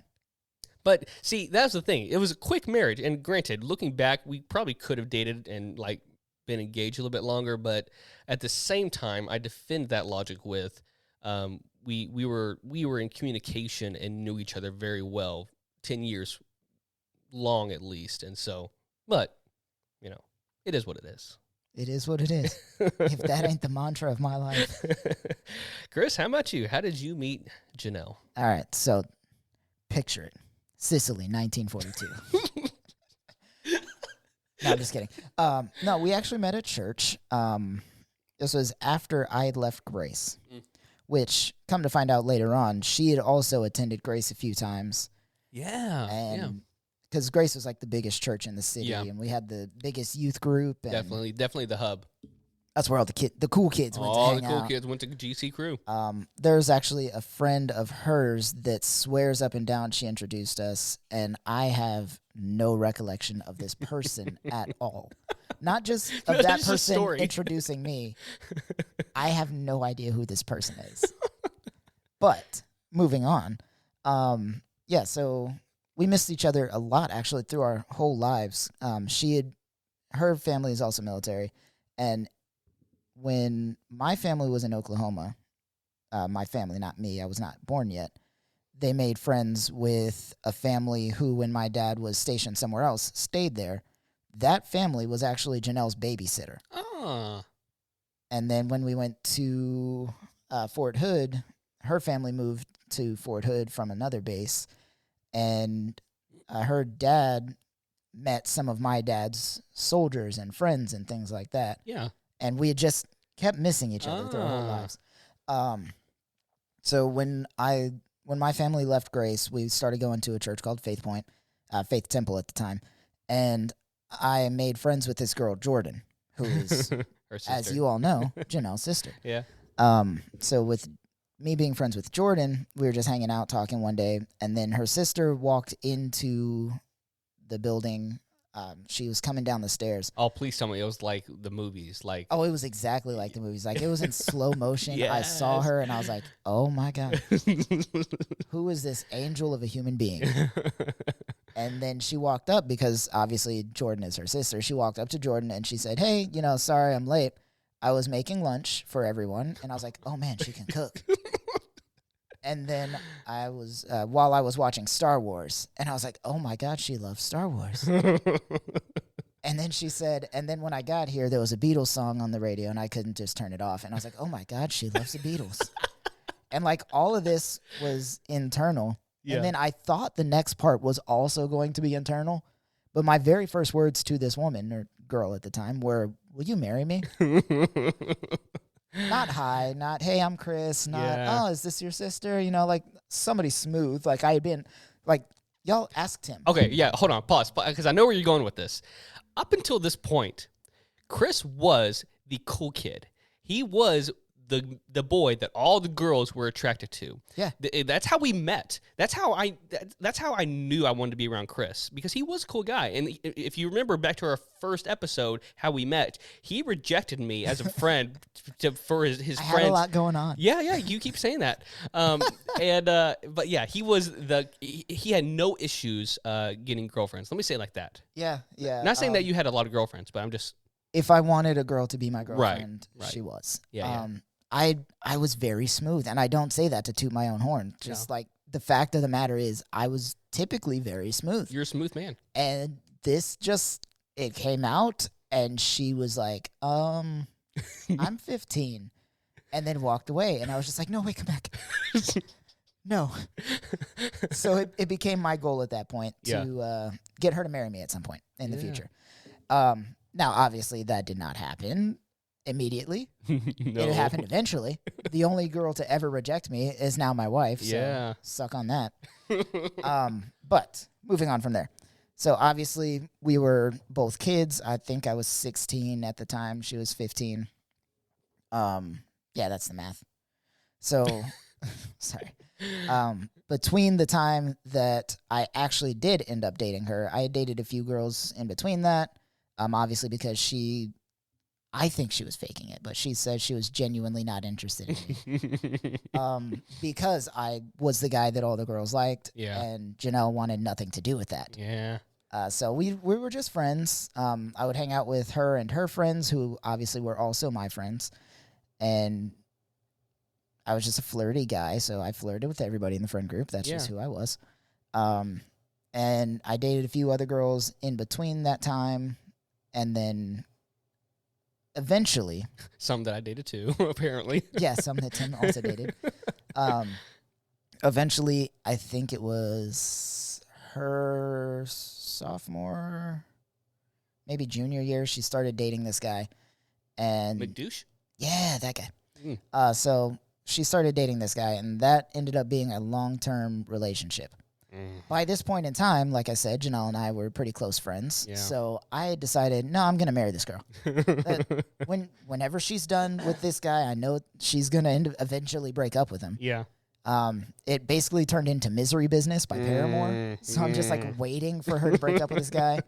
But see, that's the thing. It was a quick marriage, and granted, looking back, we probably could have dated and like been engaged a little bit longer. But at the same time, I defend that logic with we were in communication and knew each other very well, 10 years long at least. And so, but it is what it is. It is what it is. If that ain't the mantra of my life. Chris, how about you? How did you meet Janelle? All right, so picture it. Sicily, 1942. No, I'm just kidding. No, we actually met at church. This was after I had left Grace, which, come to find out later on, she had also attended Grace a few times. Yeah. And because Grace was like the biggest church in the city, and we had the biggest youth group. And definitely the hub. That's where all the cool kids went to hang out. All the cool kids went to GC Crew. There's actually a friend of hers that swears up and down she introduced us, and I have no recollection of this person at all. Not just of that person introducing me. I have no idea who this person is. But moving on. So we missed each other a lot, actually, through our whole lives. Her family is also military, and when my family was in Oklahoma, my family, not me, I was not born yet, they made friends with a family who, when my dad was stationed somewhere else, stayed there. That family was actually Janelle's babysitter. Oh. And then when we went to Fort Hood, her family moved to Fort Hood from another base, and her dad met some of my dad's soldiers and friends and things like that. Yeah. And we had just kept missing each other through our whole lives. So when my family left Grace, we started going to a church called Faith Point, Faith Temple at the time, and I made friends with this girl, Jordan, who is, as you all know, Janelle's sister. Yeah. So with me being friends with Jordan, we were just hanging out talking one day, and then her sister walked into the building. She was coming down the stairs. Oh, please tell me it was like the movies. Like, oh, it was exactly like the movies. Like, it was in slow motion. Yes. I saw her, and I was like, oh, my God. Who is this angel of a human being? And then she walked up, because obviously Jordan is her sister. She walked up to Jordan, and she said, hey, sorry I'm late. I was making lunch for everyone. And I was like, oh, man, she can cook. And then I was, while I was watching Star Wars, and I was like, oh my God, she loves Star Wars. And then she said, and then when I got here, there was a Beatles song on the radio, and I couldn't just turn it off. And I was like, oh my God, she loves the Beatles. And like, all of this was internal. Yeah. And then I thought the next part was also going to be internal. But my very first words to this woman, or girl at the time, were, will you marry me? Not hi, not, hey, I'm Chris, not, oh, is this your sister? Like somebody smooth. Like I had been, like, y'all asked him. Okay, yeah, hold on, pause, because I know where you're going with this. Up until this point, Chris was the cool kid. He was the boy that all the girls were attracted to. Yeah. That's how we met. That's how I knew I wanted to be around Chris, because he was a cool guy. And if you remember back to our first episode, how we met, he rejected me as a friend for his friends. I had a lot going on. Yeah, you keep saying that. But yeah, he had no issues getting girlfriends. Let me say it like that. Yeah. Not saying that you had a lot of girlfriends, but I'm just, if I wanted a girl to be my girlfriend, right. she was. Yeah. I was very smooth, and I don't say that to toot my own horn. Just like, the fact of the matter is, I was typically very smooth. You're a smooth man. And this it came out, and she was like, I'm 15, and then walked away. And I was just like, no, wait, come back. No. So it became my goal at that point to get her to marry me at some point in the future. Now, obviously, that did not happen immediately. No. It happened eventually. The only girl to ever reject me is now my wife. So suck on that. But moving on from there. So obviously we were both kids. I think I was 16 at the time. She was 15. Yeah, that's the math. So sorry. Between the time that I actually did end up dating her, I had dated a few girls in between that. Obviously because I think she was faking it, but she said she was genuinely not interested in me. Because I was the guy that all the girls liked, and Janelle wanted nothing to do with that. Yeah. So we were just friends. I would hang out with her and her friends, who obviously were also my friends, and I was just a flirty guy, so I flirted with everybody in the friend group. That's just who I was. And I dated a few other girls in between that time, and then eventually, some that I dated too, apparently. Yeah, some that Tim also dated. Eventually, I think it was her sophomore, maybe junior year, she started dating this guy. And McDouche? Yeah, that guy. So she started dating this guy, and that ended up being a long-term relationship. By this point in time, like I said, Janelle and I were pretty close friends. Yeah. So I had decided, no, I'm going to marry this girl. Whenever she's done with this guy, I know she's going to eventually break up with him. Yeah. It basically turned into Misery Business by Paramore. So I'm just like waiting for her to break up with this guy.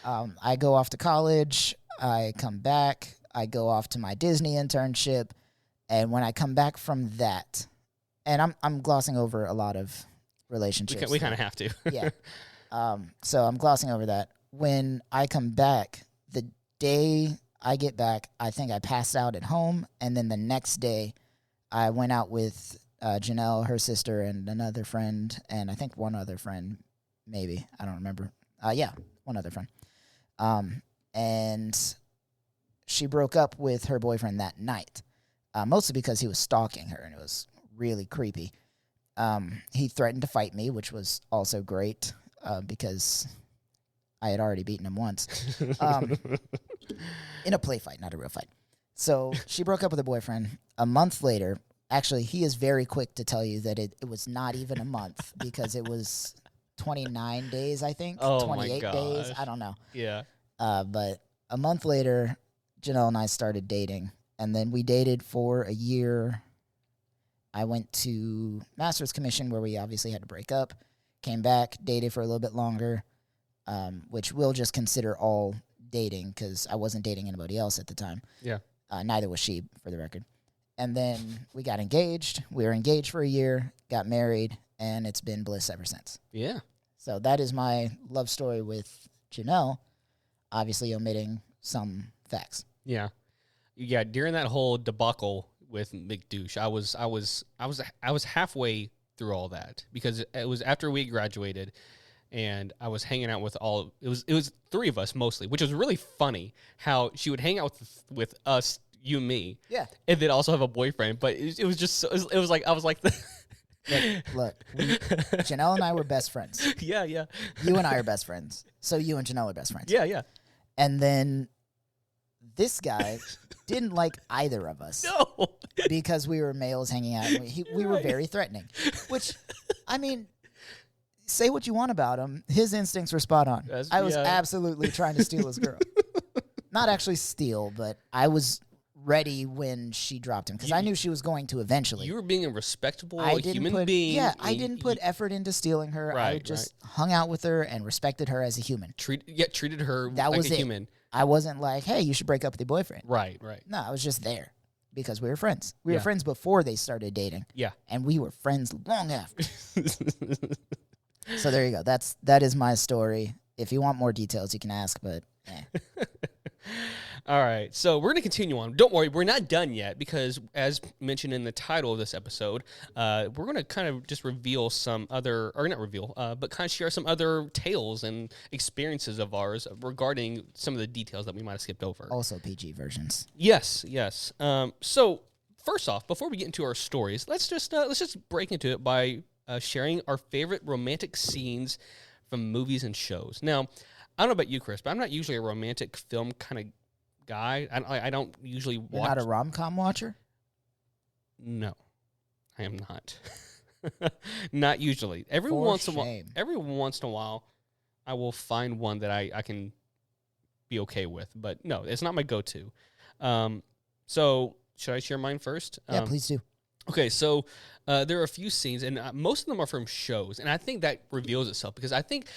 I go off to college. I come back. I go off to my Disney internship. And when I come back from that, and I'm glossing over a lot of relationships. We kind of have to. Yeah. So I'm glossing over that. When I come back, the day I get back, I think I passed out at home. And then the next day, I went out with Janelle, her sister, and another friend, and I think one other friend, maybe. I don't remember. Yeah, one other friend. And she broke up with her boyfriend that night, mostly because he was stalking her, and it was really creepy. He threatened to fight me, which was also great because I had already beaten him once in a play fight, not a real fight. So she broke up with her boyfriend. A month later, actually, he is very quick to tell you that it was not even a month because it was 29 days, I think. Oh, 28 my days. gosh. I don't know. Yeah. But a month later, Janelle and I started dating. And then we dated for a year. I went to Master's Commission where we obviously had to break up. Came back, dated for a little bit longer, which we'll just consider all dating because I wasn't dating anybody else at the time. Yeah. Neither was she, for the record. And then we got engaged. We were engaged for a year, got married, and it's been bliss ever since. Yeah. So that is my love story with Janelle, obviously omitting some facts. Yeah. Yeah, during that whole debacle with McDouche, I was halfway through all that because it was after we graduated and I was hanging out with it was three of us mostly, which was really funny how she would hang out with us, you and me. Yeah. And then also have a boyfriend, but it was just it was like I was like Look, Janelle and I were best friends. Yeah. You and I are best friends. So you and Janelle are best friends. Yeah. And then this guy didn't like either of us. No. Because we were males hanging out. We were very threatening. Which, I mean, say what you want about him. His instincts were spot on. I was absolutely trying to steal his girl. Not actually steal, but I was ready when she dropped him because I knew she was going to eventually. You were being a respectable human being. Yeah, I didn't put effort into stealing her. Right, I just hung out with her and respected her as a human. Treated her that like was a human. I wasn't like, hey, you should break up with your boyfriend. Right. No, I was just there because we were friends. We were friends before they started dating. Yeah. And we were friends long after. So there you go. That is my story. If you want more details, you can ask, but All right, so we're going to continue on. Don't worry, we're not done yet because, as mentioned in the title of this episode, we're going to kind of just reveal some other, or not reveal, but kind of share some other tales and experiences of ours regarding some of the details that we might have skipped over. Also PG versions. Yes. So first off, before we get into our stories, let's just break into it by sharing our favorite romantic scenes from movies and shows. Now, I don't know about you, Chris, but I'm not usually a romantic film kind of guy. I don't usually watch. You're not a rom-com watcher? No, I am not. Not usually. Every once in a while, I will find one that I can be okay with. But no, it's not my go-to. So should I share mine first? Yeah, please do. Okay, so there are a few scenes, and most of them are from shows, and I think that reveals itself because I think,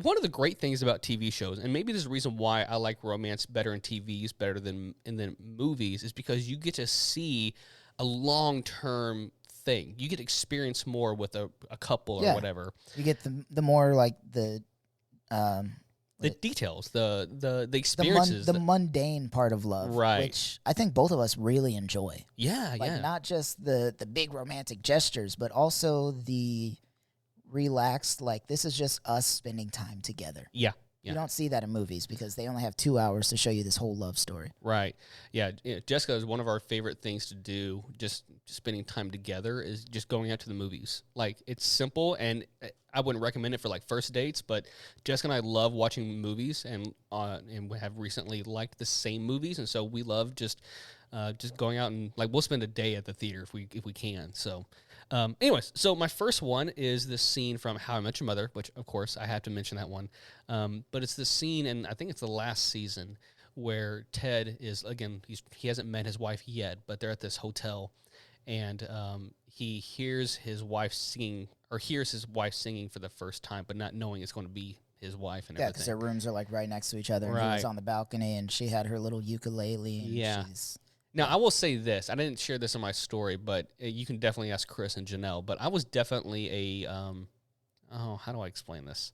one of the great things about TV shows, and maybe there's a reason why I like romance better in TVs, better than in movies, is because you get to see a long-term thing. You get to experience more with a couple or whatever. You get the more like the details, the experiences, the mundane part of love, right? Which I think both of us really enjoy. Yeah, Not just the big romantic gestures, but also the relaxed. Like this is just us spending time together. Yeah. You don't see that in movies because they only have 2 hours to show you this whole love story. Right. Yeah. Jessica is one of our favorite things to do. Just spending time together is just going out to the movies. Like it's simple, and I wouldn't recommend it for like first dates. But Jessica and I love watching movies, and we have recently liked the same movies, and so we love just going out and like we'll spend a day at the theater if we can. So. Anyways, so my first one is this scene from How I Met Your Mother, which, of course, I have to mention that one. But it's this scene, and I think it's the last season, where Ted is, again, he hasn't met his wife yet, but they're at this hotel, and he hears his wife singing for the first time, but not knowing it's going to be his wife and everything. Yeah, because their rooms are like right next to each other, and right. he was on the balcony, and she had her little ukulele, and Now, I will say this. I didn't share this in my story, but you can definitely ask Chris and Janelle. But I was definitely how do I explain this?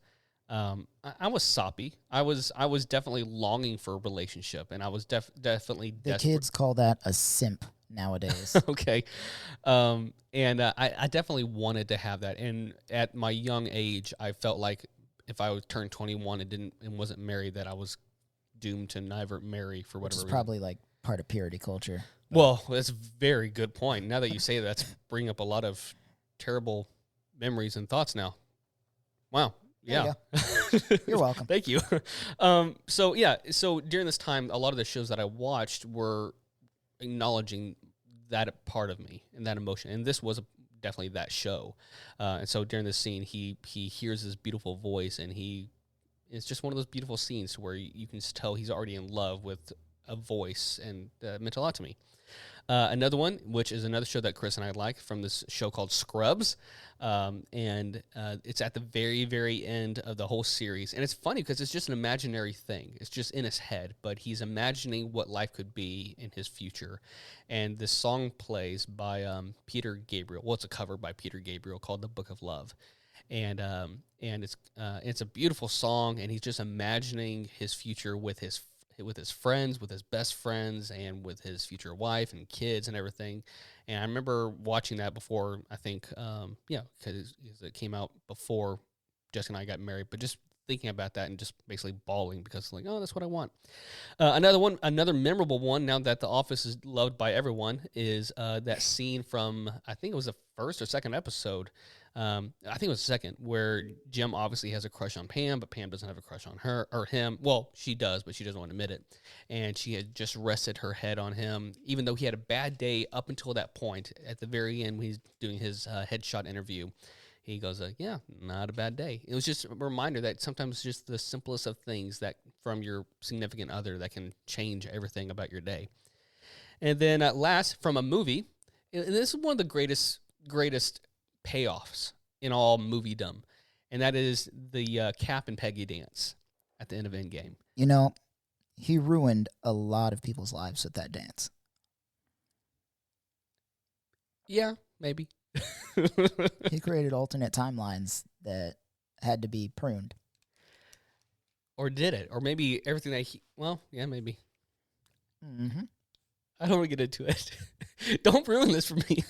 I was soppy. I was definitely longing for a relationship, and I was definitely the desperate. kids call that a simp nowadays. Okay. And I definitely wanted to have that. And at my young age, I felt like if I would turn 21 and wasn't married, that I was doomed to never marry for whatever reason. Which is probably like part of purity culture. Well, that's a very good point. Now that you say that, that's bringing up a lot of terrible memories and thoughts now. Wow. Yeah. You're welcome. Thank you. So during this time, a lot of the shows that I watched were acknowledging that part of me and that emotion. And this was definitely that show. And so during this scene, he hears this beautiful voice, and it's just one of those beautiful scenes where you can just tell he's already in love with a voice, and meant a lot to me. Another one, which is another show that Chris and I like, from this show called Scrubs. And it's at the very, very end of the whole series. And it's funny because it's just an imaginary thing. It's just in his head, but he's imagining what life could be in his future. And this song plays by Peter Gabriel. Well, it's a cover by Peter Gabriel called The Book of Love. And it's a beautiful song, and he's just imagining his future with his friends, with his best friends, and with his future wife and kids and everything. And I remember watching that before, I think, because it came out before Jessica and I got married, but just thinking about that and just basically bawling because, like, oh, that's what I want. Another memorable one, now that The Office is loved by everyone, is that scene from, I think it was the first or second episode. I think it was the second, where Jim obviously has a crush on Pam, but Pam doesn't have a crush on her or him. Well, she does, but she doesn't want to admit it. And she had just rested her head on him, even though he had a bad day up until that point. At the very end, when he's doing his headshot interview, he goes, yeah, not a bad day. It was just a reminder that sometimes just the simplest of things that from your significant other that can change everything about your day. And then last, from a movie, and this is one of the greatest payoffs in all moviedom, and that is the Cap and Peggy dance at the end of Endgame. You know, he ruined a lot of people's lives with that dance. Yeah, maybe. He created alternate timelines that had to be pruned. Or did it? Or maybe everything that maybe. Mm-hmm. I don't want to get into it. Don't ruin this for me.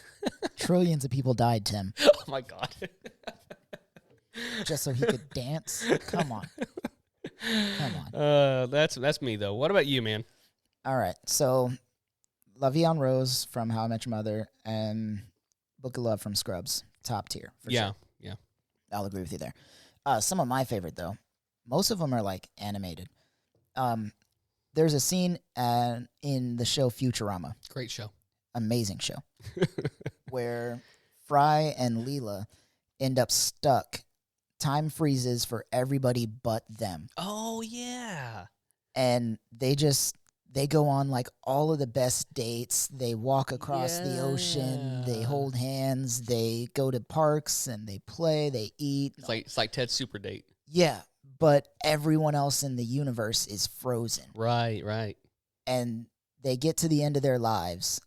Trillions of people died, Tim. Oh, my God. Just so he could dance? Come on. Come on. That's me, though. What about you, man? All right. So, La Vie en Rose from How I Met Your Mother and Book of Love from Scrubs. Top tier. For sure. Yeah. I'll agree with you there. Some of my favorite, though, most of them are, like, animated. There's a scene in the show Futurama. Great show. Amazing show. Where Fry and Leela end up stuck. Time freezes for everybody but them. Oh, yeah. And they go on, like, all of the best dates. They walk across the ocean. They hold hands. They go to parks, and they play. They eat. It's like Ted's Super Date. Yeah. But everyone else in the universe is frozen. Right. And they get to the end of their lives,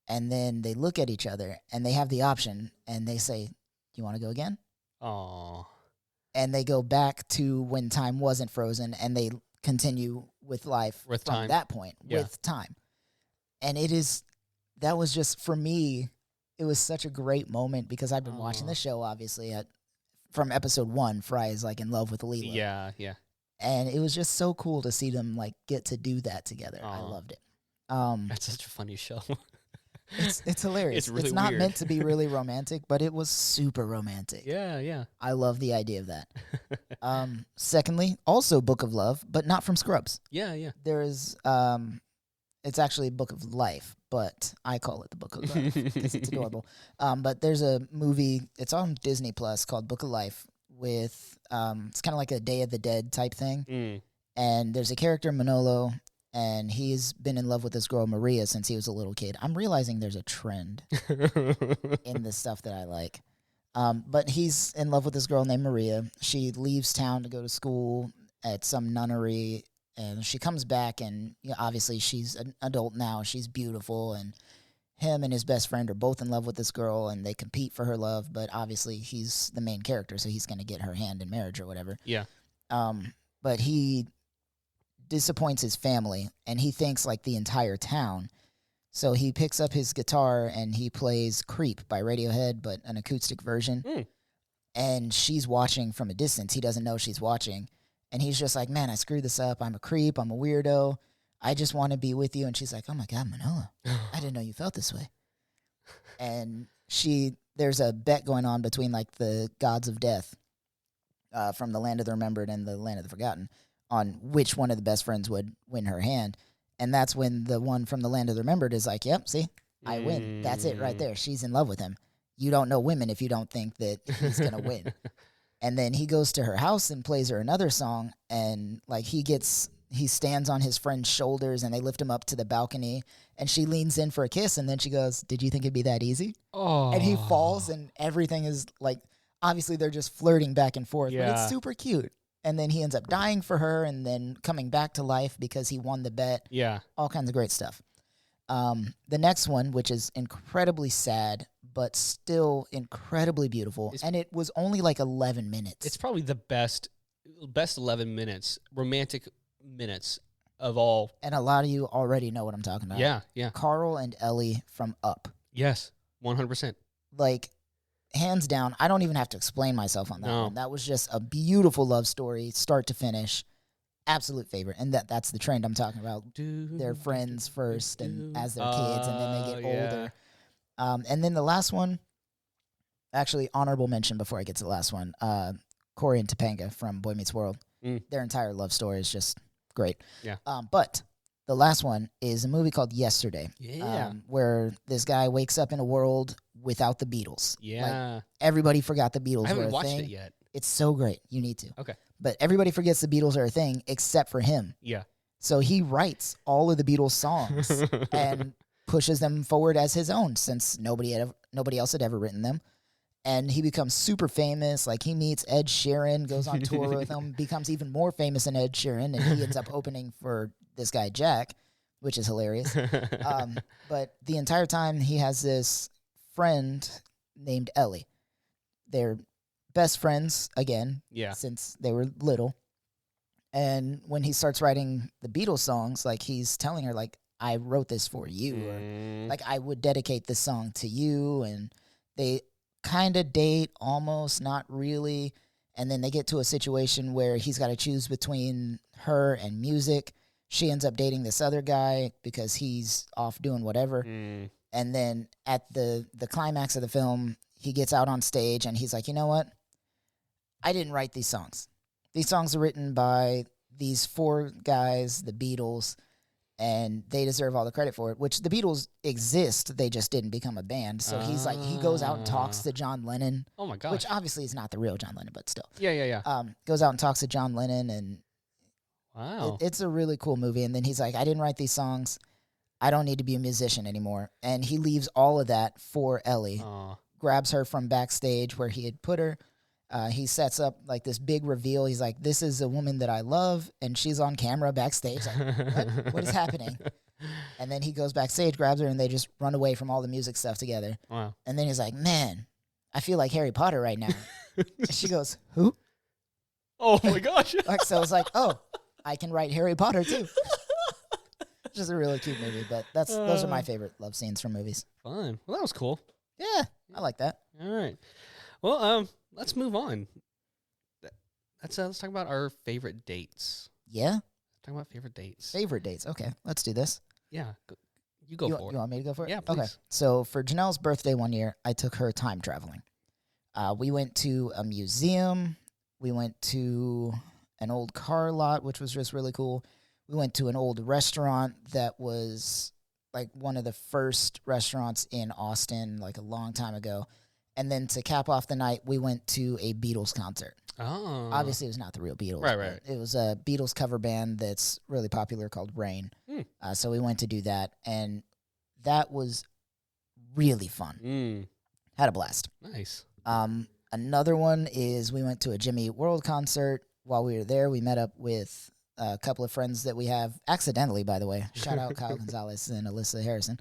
and then they look at each other, and they have the option, and they say, "Do you want to go again?" Aww. And they go back to when time wasn't frozen, and they continue with life with from time. That point, with time. And that was just, for me, it was such a great moment because I've been watching the show, obviously, from episode 1, Fry is, like, in love with Leela. Yeah. And it was just so cool to see them, like, get to do that together. I loved it. That's such a funny show. It's hilarious. It's really not weird. meant to be really romantic, but it was super romantic. Yeah. I love the idea of that. Secondly, also Book of Love, but not from Scrubs. Yeah. There is, it's actually Book of Life, but I call it the Book of Love because it's adorable. But there's a movie, it's on Disney Plus, called Book of Life with, it's kind of like a Day of the Dead type thing. Mm. And there's a character, Manolo, and he's been in love with this girl, Maria, since he was a little kid. I'm realizing there's a trend in the stuff that I like. But he's in love with this girl named Maria. She leaves town to go to school at some nunnery, and she comes back, and obviously she's an adult now. She's beautiful, and him and his best friend are both in love with this girl, and they compete for her love, but obviously he's the main character, so he's going to get her hand in marriage or whatever. Yeah. But he disappoints his family, and he thinks, like, the entire town. So he picks up his guitar, and he plays Creep by Radiohead, but an acoustic version. And she's watching from a distance. He doesn't know she's watching. And he's just like, man, I screwed this up. I'm a creep. I'm a weirdo. I just want to be with you. And she's like, oh, my God, Manolo, I didn't know you felt this way. And she there's a bet going on between like the gods of death from the Land of the Remembered and the Land of the Forgotten on which one of the best friends would win her hand. And that's when the one from the Land of the Remembered is like, yep, see, I win. That's it right there. She's in love with him. You don't know women if you don't think that he's going to win. And then he goes to her house and plays her another song. And like he stands on his friend's shoulders and they lift him up to the balcony. And she leans in for a kiss. And then she goes, did you think it'd be that easy? Oh. And he falls and everything is like, obviously they're just flirting back and forth. But it's super cute. And then he ends up dying for her and then coming back to life because he won the bet. Yeah. All kinds of great stuff. The next one, which is incredibly sad, but still incredibly beautiful. And it was only like 11 minutes. It's probably the best 11 minutes, romantic minutes of all. And a lot of you already know what I'm talking about. Yeah, yeah. Carl and Ellie from Up. Yes, 100%. Like, hands down, I don't even have to explain myself on that one. That was just a beautiful love story, start to finish. Absolute favorite. And that's the trend I'm talking about. They're friends first and as their kids, and then they get older. And then the last one, actually honorable mention before I get to the last one, Corey and Topanga from Boy Meets World. Their entire love story is just great. Yeah. But the last one is a movie called Yesterday. Yeah. Where this guy wakes up in a world without the Beatles. Yeah. Like, everybody forgot the Beatles I were haven't a watched thing. it yet. It's so great. You need to. Okay. But everybody forgets the Beatles are a thing except for him. Yeah. So he writes all of the Beatles songs and pushes them forward as his own since nobody else had ever written them. And he becomes super famous. Like, he meets Ed Sheeran, goes on tour with him, becomes even more famous than Ed Sheeran, and he ends up opening for this guy Jack, which is hilarious. But the entire time he has this friend named Ellie. They're best friends again, since they were little. And when he starts writing the Beatles songs, like, he's telling her, like, I wrote this for you, or like, I would dedicate this song to you. And they kind of date, almost, not really. And then they get to a situation where he's got to choose between her and music. She ends up dating this other guy because he's off doing whatever. And then at the climax of the film, he gets out on stage and he's like, you know what? I didn't write these songs. These songs are written by these 4 guys, the Beatles, and they deserve all the credit for it, which the Beatles exist. They just didn't become a band. So he's like, he goes out and talks to John Lennon. Oh, my gosh. Which obviously is not the real John Lennon, but still. Yeah. Goes out and talks to John Lennon, and wow. It's a really cool movie. And then he's like, I didn't write these songs. I don't need to be a musician anymore. And he leaves all of that for Ellie. Grabs her from backstage where he had put her. He sets up like this big reveal. He's like, this is a woman that I love. And she's on camera backstage. Like, what is happening? And then he goes backstage, grabs her, and they just run away from all the music stuff together. Wow. And then he's like, man, I feel like Harry Potter right now. And she goes, who? Oh, my gosh. Like, so it's like, oh, I can write Harry Potter too. Just a really cute movie. But those are my favorite love scenes from movies. Fun. Well, that was cool. Yeah, I like that. All right. Well, let's move on. Let's talk about our favorite dates. Yeah? Talk about favorite dates. Favorite dates. Okay, let's do this. Yeah. You go for it. You want me to go for it? Yeah, please. Okay. So for Janelle's birthday one year, I took her time traveling. We went to a museum. We went to an old car lot, which was just really cool. We went to an old restaurant that was like one of the first restaurants in Austin, like a long time ago. And then to cap off the night, we went to a Beatles concert. Oh. Obviously, it was not the real Beatles. Right. It was a Beatles cover band that's really popular called Rain. So we went to do that, and that was really fun. Had a blast. Nice. Another one is we went to a Jimmy Eat World concert. While we were there, we met up with a couple of friends that we have, accidentally, by the way. Shout out Kyle Gonzalez and Alyssa Harrison.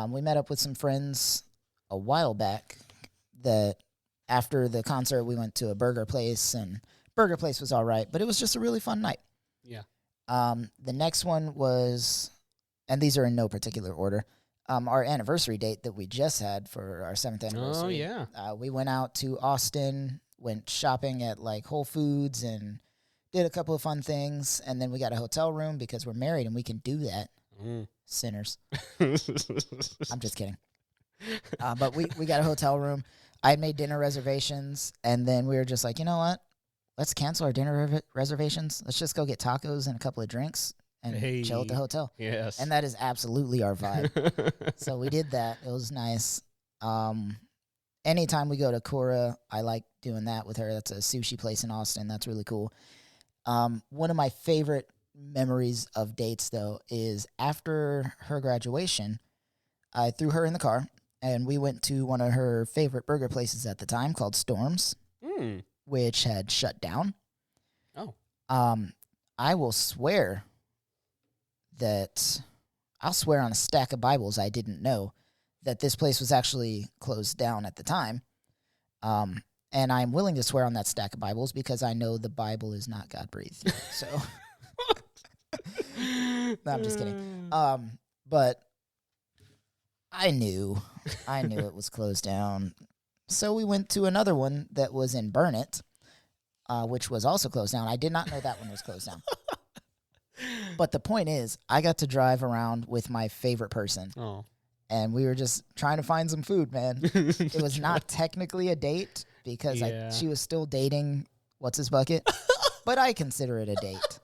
We met up with some friends a while back that after the concert, we went to a burger place, and burger place was all right, but it was just a really fun night. Yeah. The next one was, and these are in no particular order, our anniversary date that we just had for our 7th anniversary. Oh, yeah. We went out to Austin, went shopping at like Whole Foods, and did a couple of fun things, and then we got a hotel room because we're married and we can do that. Sinners. I'm just kidding. But we got a hotel room. I had made dinner reservations, and then we were just like, you know what? Let's cancel our dinner reservations. Let's just go get tacos and a couple of drinks and chill at the hotel. Yes. And that is absolutely our vibe. So we did that. It was nice. Anytime we go to Kura, I like doing that with her. That's a sushi place in Austin. That's really cool. One of my favorite memories of dates, though, is after her graduation, I threw her in the car, and we went to one of her favorite burger places at the time called Storm's, which had shut down. Oh. I will swear that I'll swear on a stack of Bibles I didn't know that this place was actually closed down at the time. And I'm willing to swear on that stack of Bibles because I know the Bible is not God-breathed. So, no, I'm just kidding. But I knew it was closed down. So we went to another one that was in Burnett, which was also closed down. I did not know that one was closed down. But the point is, I got to drive around with my favorite person. Oh. And we were just trying to find some food, man. It was not technically a date because she was still dating what's-his-bucket. But I consider it a date.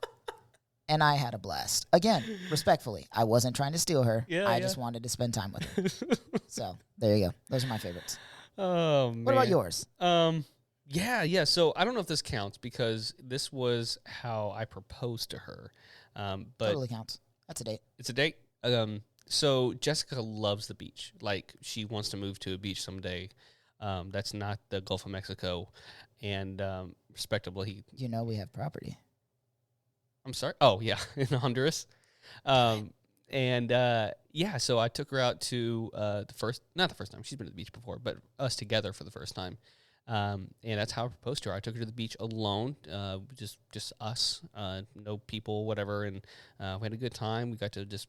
And I had a blast. Again, respectfully, I wasn't trying to steal her. I just wanted to spend time with her. So there you go. Those are my favorites. Oh, man. What about yours? Yeah. So I don't know if this counts because this was how I proposed to her. But totally counts. That's a date. It's a date. So Jessica loves the beach. Like, she wants to move to a beach someday. That's not the Gulf of Mexico. And respectably, we have property. I'm sorry? Oh, yeah, in Honduras. So I took her out to not the first time, she's been to the beach before, but us together for the first time. And that's how I proposed to her. I took her to the beach alone, just us, no people, whatever, and we had a good time. We got to just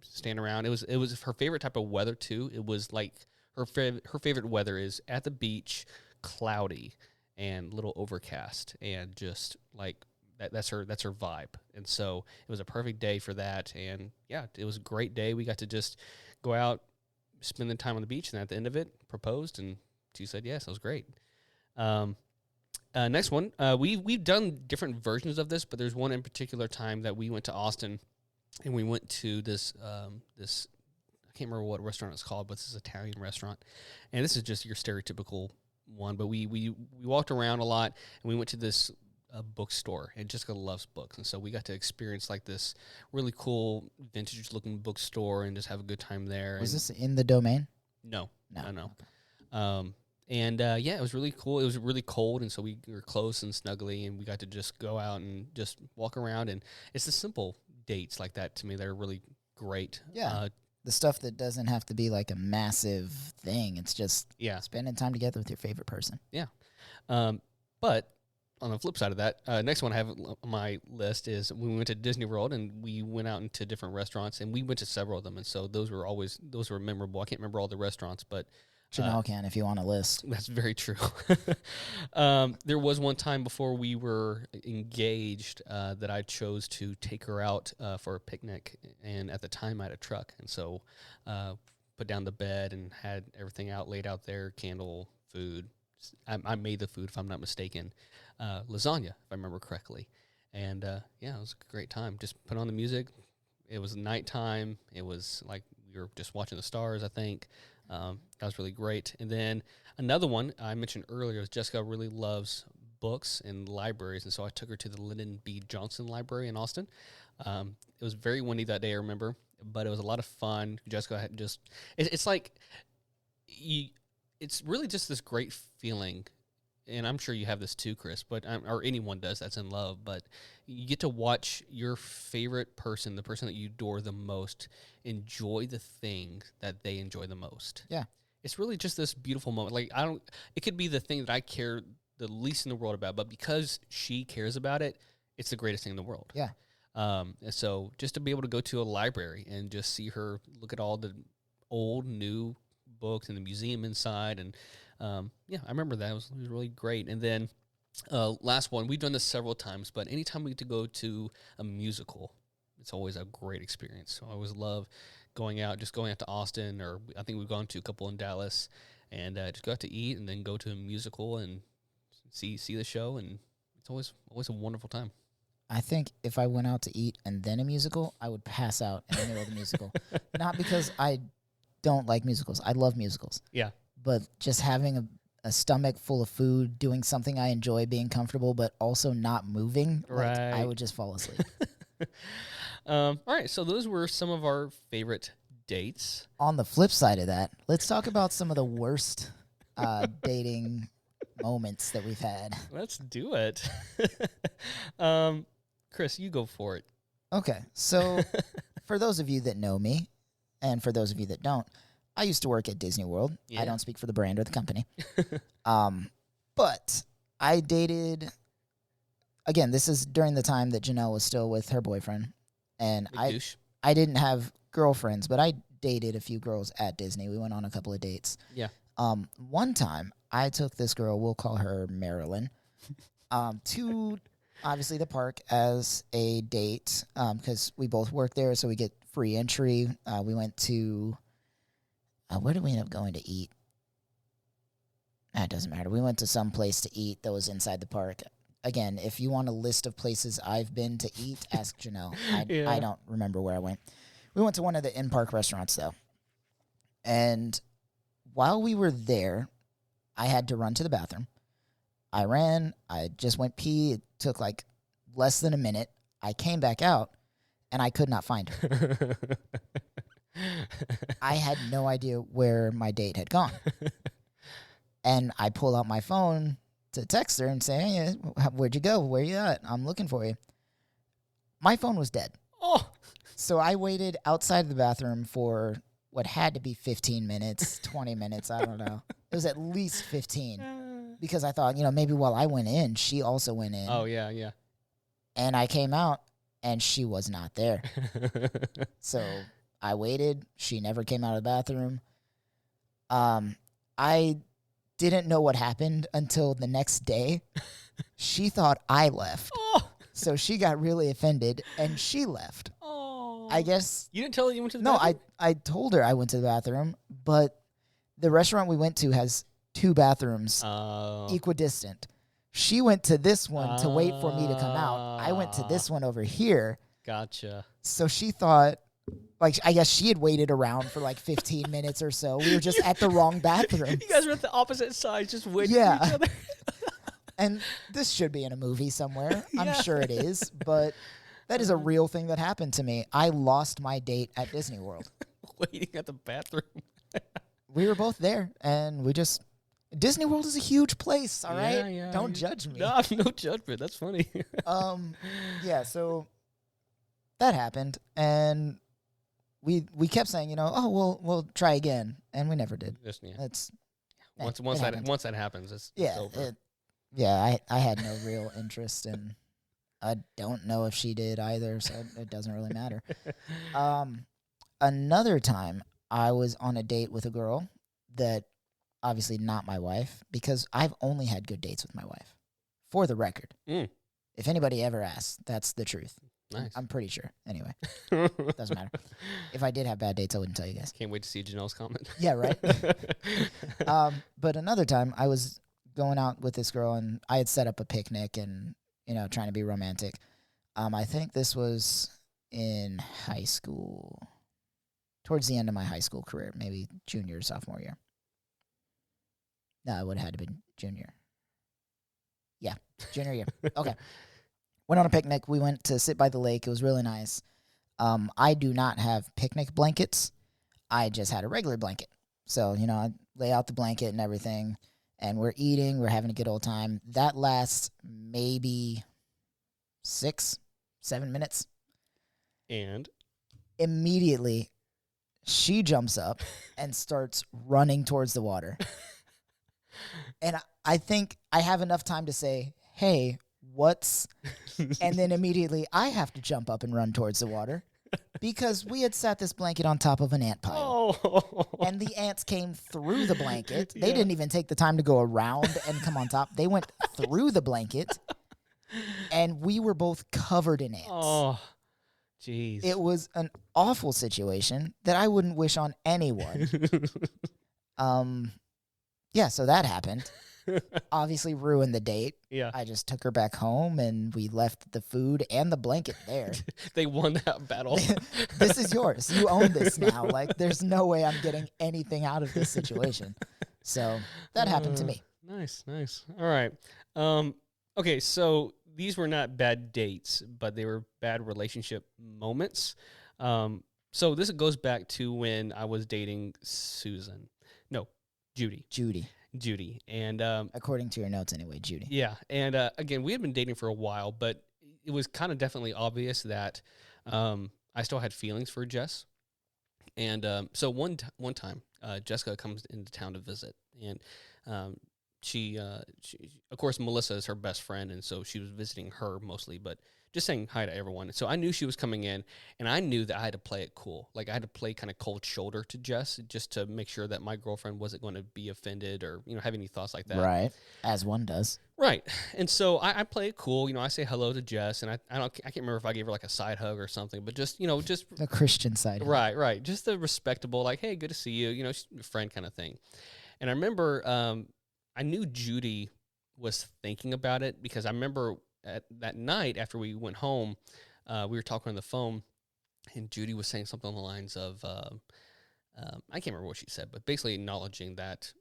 stand around. It was her favorite type of weather too. It was like her favorite weather is at the beach, cloudy and a little overcast, and just like that's her vibe. And so it was a perfect day for that. And yeah, it was a great day. We got to just go out, spend the time on the beach, and at the end of it, proposed, and she said yes. That was great. Next one, we've done different versions of this, but there's one in particular time that we went to Austin, and we went to this I can't remember what restaurant it's called, but it's this Italian restaurant, and this is just your stereotypical one. But we walked around a lot, and we went to this bookstore, and Jessica loves books, and so we got to experience like this really cool vintage looking bookstore and just have a good time there. Was this in the Domain? No. Okay. It was really cool. It was really cold, and so we were close and snuggly, and we got to just go out and just walk around. And it's the simple dates like that to me that are really great. Yeah. The stuff that doesn't have to be like a massive thing. It's just spending time together with your favorite person. Yeah. But on the flip side of that, next one I have on my list is when we went to Disney World, and we went out into different restaurants, and we went to several of them, and so those were memorable. I can't remember all the restaurants, but Janelle can if you want a list. That's very true. There was one time before we were engaged that I chose to take her out for a picnic, and at the time I had a truck, and so put down the bed and had everything laid out there, candle, food. I made the food, if I'm not mistaken. Lasagna, if I remember correctly. And, it was a great time. Just put on the music. It was nighttime. It was like we were just watching the stars, I think. That was really great. And then another one I mentioned earlier is Jessica really loves books and libraries, and so I took her to the Lyndon B. Johnson Library in Austin. It was very windy that day, I remember, but it was a lot of fun. Jessica had it's like it's really just this great feeling, and I'm sure you have this too, Chris, but or anyone does that's in love, but you get to watch your favorite person, the person that you adore the most, enjoy the thing that they enjoy the most. Yeah. It's really just this beautiful moment. Like, it could be the thing that I care the least in the world about, but because she cares about it, it's the greatest thing in the world. Yeah. And so just to be able to go to a library and just see her look at all the old, new books and the museum inside, and I remember that. It was really great. And then last one, we've done this several times, but anytime we get to go to a musical, it's always a great experience. So I always love going out to Austin, or I think we've gone to a couple in Dallas, and just go out to eat and then go to a musical and see the show, and it's always a wonderful time. I think if I went out to eat and then a musical, I would pass out in the middle of the musical. Not because I don't like musicals. I love musicals. Yeah. But just having a stomach full of food, doing something I enjoy, being comfortable, but also not moving, right. I would just fall asleep. All right, so those were some of our favorite dates. On the flip side of that, let's talk about some of the worst dating moments that we've had. Let's do it. Chris, you go for it. Okay, so for those of you that know me, and for those of you that don't, I used to work at Disney World. Yeah. I don't speak for the brand or the company. But I dated, again, this is during the time that Janelle was still with her boyfriend. And I didn't have girlfriends, but I dated a few girls at Disney. We went on a couple of dates. Yeah. One time, I took this girl, we'll call her Marilyn, to obviously the park as a date because we both work there, so we get free entry. We went to, where did we end up going to eat? It doesn't matter. We went to some place to eat that was inside the park. Again, if you want a list of places I've been to eat, ask Janelle. I don't remember where I went. We went to one of the in-park restaurants, though. And while we were there, I had to run to the bathroom. I ran. I just went pee. It took like less than a minute. I came back out, and I could not find her. I had no idea where my date had gone. And I pull out my phone to text her and say, hey, where'd you go? Where you at? I'm looking for you. My phone was dead. Oh. So I waited outside of the bathroom for what had to be 15 minutes, 20 minutes, I don't know. It was at least 15 because I thought, maybe while I went in, she also went in. Oh, yeah, yeah. And I came out, and she was not there. So I waited. She never came out of the bathroom. I didn't know what happened until the next day. She thought I left. Oh. So she got really offended, and she left. Oh. I guess. You didn't tell her you went to the bathroom? No, I told her I went to the bathroom, but the restaurant we went to has 2 bathrooms equidistant. She went to this one to wait for me to come out. I went to this one over here. Gotcha. So she thought, I guess she had waited around for 15 minutes or so. We were just at the wrong bathroom. You guys were at the opposite sides, just waiting for each other. And this should be in a movie somewhere. Yeah. I'm sure it is, but that is a real thing that happened to me. I lost my date at Disney World. Waiting at the bathroom. We were both there, and Disney World is a huge place, all right? Yeah, Don't judge me. No judgment. That's funny. Yeah, so that happened, and we kept saying, we'll try again, and we never did. Just, yeah. Once that happens, it's over. I had no real interest, and I don't know if she did either, so it doesn't really matter. Another time, I was on a date with a girl that, obviously not my wife, because I've only had good dates with my wife, for the record. Mm. If anybody ever asks, that's the truth. Nice. I'm pretty sure. Anyway, doesn't matter. If I did have bad dates, I wouldn't tell you guys. Can't wait to see Janelle's comment. Yeah, right? But another time, I was going out with this girl, and I had set up a picnic and, trying to be romantic. I think this was in high school, towards the end of my high school career, maybe junior or sophomore year. No, it would have had to been junior. Yeah, junior year. Okay. Went on a picnic. We went to sit by the lake. It was really nice. I do not have picnic blankets. I just had a regular blanket. So, I lay out the blanket and everything, and we're eating. We're having a good old time. That lasts maybe 6-7 minutes. And? Immediately, she jumps up and starts running towards the water. And I think I have enough time to say, hey, and then immediately I have to jump up and run towards the water because we had sat this blanket on top of an ant pile. Oh. And the ants came through the blanket. They didn't even take the time to go around and come on top. They went through the blanket, and we were both covered in ants. Oh. Jeez. It was an awful situation that I wouldn't wish on anyone. Yeah, so that happened. Obviously ruined the date. Yeah. I just took her back home and we left the food and the blanket there. They won that battle. This is yours. You own this now. Like, there's no way I'm getting anything out of this situation. So that happened to me. Nice. All right. Okay, so these were not bad dates, but they were bad relationship moments. So this goes back to when I was dating Judy. And according to your notes anyway, Judy. Yeah. And again, we had been dating for a while, but it was kind of definitely obvious that I still had feelings for Jess. And so one time, Jessica comes into town to visit, and she, of course, Melissa is her best friend, and so she was visiting her mostly, but just saying hi to everyone. So I knew she was coming in, and I knew that I had to play it cool. Like, I had to play kind of cold shoulder to Jess just to make sure that my girlfriend wasn't going to be offended or, have any thoughts like that. Right, as one does. Right. And so I play it cool. I say hello to Jess, and I can't remember if I gave her like a side hug or something, but just the Christian side. Right. Just the respectable, like, hey, good to see you, she's a friend kind of thing. And I remember I knew Judy was thinking about it because I remember that night after we went home, we were talking on the phone, and Judy was saying something along the lines of, I can't remember what she said, but basically acknowledging that,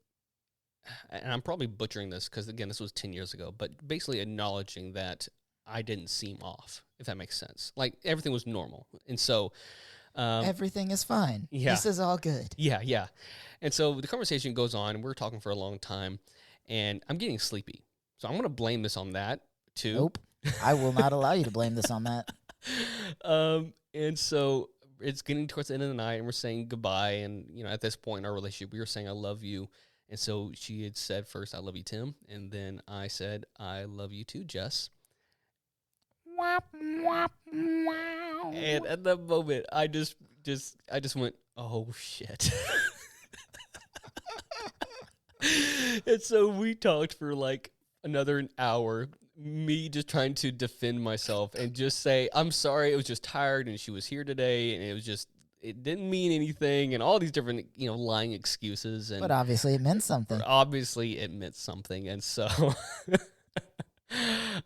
and I'm probably butchering this because, again, this was 10 years ago, but basically acknowledging that I didn't seem off, if that makes sense. Like, everything was normal. And so... everything is fine. Yeah. This is all good. Yeah. And so the conversation goes on, and we're talking for a long time, and I'm getting sleepy. So I'm going to blame this on that, too. Nope. I will not allow you to blame this on that. And so it's getting towards the end of the night, and we're saying goodbye. And, at this point in our relationship, we were saying, I love you. And so she had said first, I love you, Tim. And then I said, I love you too, Jess. And at that moment, I just went, oh, shit. And so we talked for like another hour, me just trying to defend myself and just say, I'm sorry, I was just tired, and she was here today, and it didn't mean anything, and all these different, lying excuses. But obviously it meant something. And so,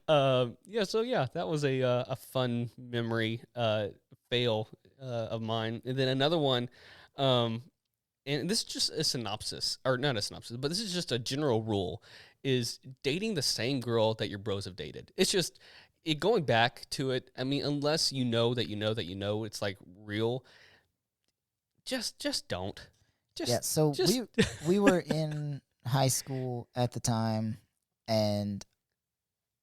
that was a fun memory, fail of mine. And then another one, and this is just a synopsis, or not a synopsis, but this is just a general rule, is dating the same girl that your bros have dated. It's just, going back to it, I mean, unless you know that you know that you know it's like real, just don't. We were in high school at the time, and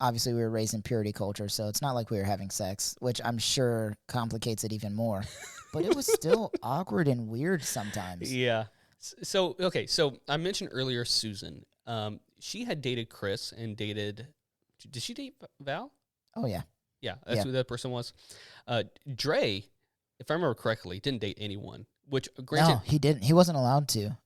obviously we were raised in purity culture, so it's not like we were having sex, which I'm sure complicates it even more. But it was still awkward and weird sometimes. Yeah. So I mentioned earlier Susan. She had dated Chris and did she date Val? Oh, yeah. Yeah, that's who that person was. Dre, if I remember correctly, didn't date anyone, which granted... No, he didn't. He wasn't allowed to.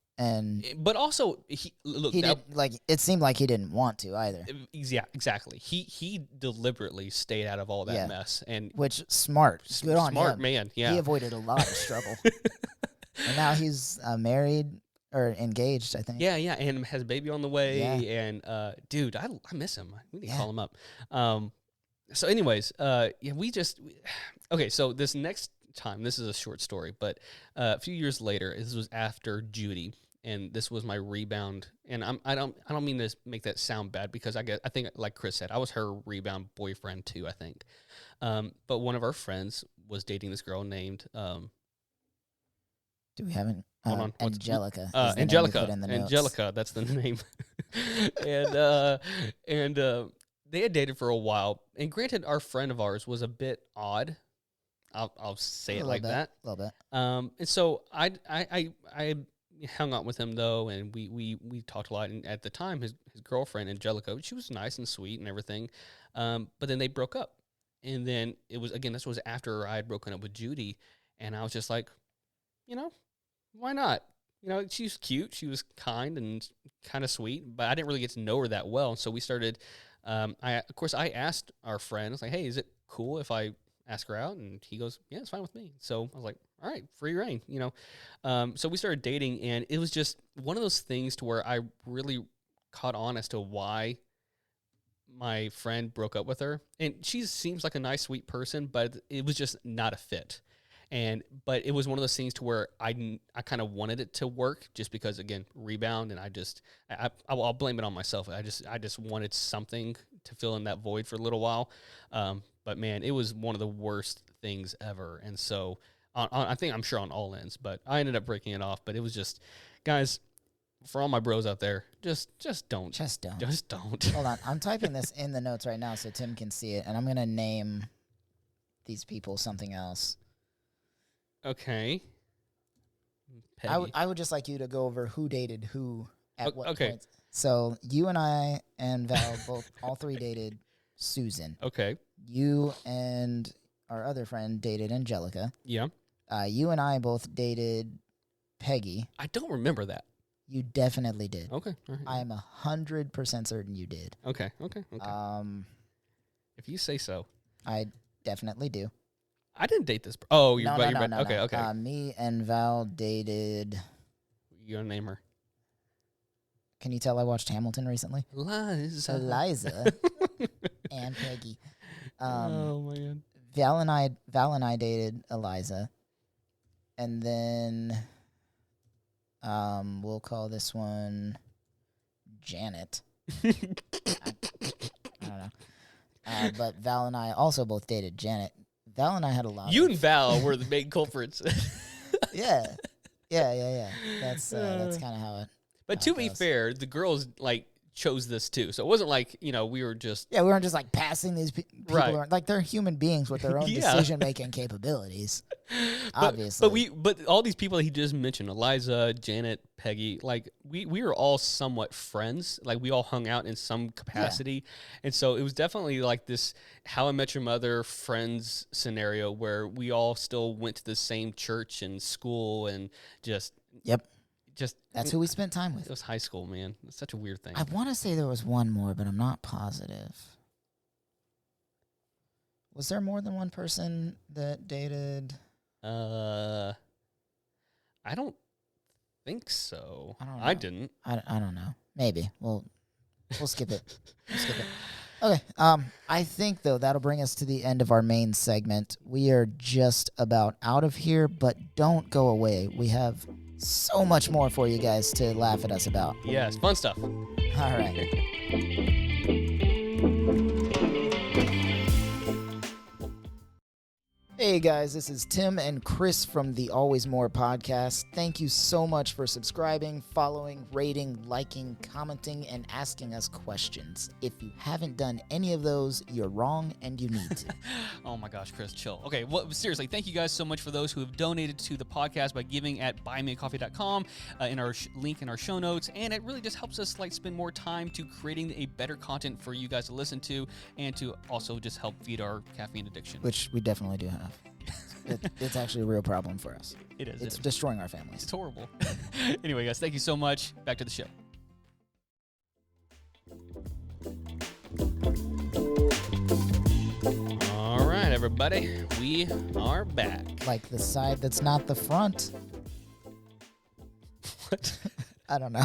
But also, it seemed like he didn't want to either. Yeah, exactly. He deliberately stayed out of all that mess, which smart, good on him. Smart man. Yeah, he avoided a lot of struggle, and now he's married or engaged, I think. Yeah, and has a baby on the way. Yeah. And dude, I miss him. We need to call him up. So, anyways, okay. So this next time, this is a short story, but a few years later, this was after Judy. And this was my rebound, and I don't mean to make that sound bad, because I think like Chris said, I was her rebound boyfriend too, I think. But one of our friends was dating this girl named Do we have an hold on, Angelica? Angelica, that's the name. and they had dated for a while. And granted, our friend of ours was a bit odd. I'll say it like that. A little bit. And so I hung out with him though, and we talked a lot. And at the time, his girlfriend Angelica, she was nice and sweet and everything, but then they broke up. And then this was after I had broken up with Judy, and I was just like, why not? She's cute, she was kind and kind of sweet, but I didn't really get to know her that well. And so we started. I asked our friend, I was like, hey, is it cool if I ask her out, and he goes, yeah, it's fine with me. So I was like, all right, free reign, So we started dating, and it was just one of those things to where I really caught on as to why my friend broke up with her. And she seems like a nice, sweet person, but it was just not a fit. But it was one of those things to where I kind of wanted it to work just because, again, rebound, and I'll blame it on myself. I just wanted something to fill in that void for a little while. But man, it was one of the worst things ever. And so I'm sure on all ends, but I ended up breaking it off. But it was just, guys, for all my bros out there, just don't. Just don't. Just don't. Hold on. I'm typing this in the notes right now so Tim can see it, and I'm going to name these people something else. Okay. I would just like you to go over who dated who at what okay. points. So you and I and Val all three dated Susan. Okay. You and our other friend dated Angelica. Yeah. You and I both dated Peggy. I don't remember that. You definitely did. Okay. All right. I am 100% certain you did. Okay. If you say so. I definitely do. I didn't date this. Oh, you're right. No. Okay. Me and Val dated. You gonna name her? Can you tell I watched Hamilton recently? Eliza and Peggy. Oh man. Val and I dated Eliza, and then we'll call this one Janet. I don't know. But Val and I also both dated Janet. Val and I had a lot. You and Val were the main culprits. Yeah. That's kind of how it. But to be fair, the girls chose this too, so it wasn't like we were just. Yeah, we weren't just passing these people. Right. Like they're human beings with their own decision making capabilities. Obviously, but all these people that he just mentioned, Eliza, Janet, Peggy, we were all somewhat friends. We all hung out in some capacity, and so it was definitely this How I Met Your Mother friends scenario where we all still went to the same church and school and just. Yep. That's who we spent time with. It was high school, man. It's such a weird thing. I want to say there was one more, but I'm not positive. Was there more than one person that dated? I don't think so. I didn't. I don't know. Maybe. We'll skip it. Okay. I think, though, that'll bring us to the end of our main segment. We are just about out of here, but don't go away. We have so much more for you guys to laugh at us about. Yes, fun stuff. All right. Hey guys, this is Tim and Chris from the Always More podcast. Thank you so much for subscribing, following, rating, liking, commenting, and asking us questions. If you haven't done any of those, you're wrong and you need to. Oh my gosh, Chris, chill. Okay, well, seriously, thank you guys so much for those who have donated to the podcast by giving at buymeacoffee.com in our link in our show notes, and it really just helps us spend more time to creating a better content for you guys to listen to and to also just help feed our caffeine addiction. Which we definitely do have. It's actually a real problem for us. It is. It's destroying our families. It's horrible. Anyway, guys, thank you so much. Back to the show. All right, everybody. We are back. Like the side that's not the front. What? I don't know.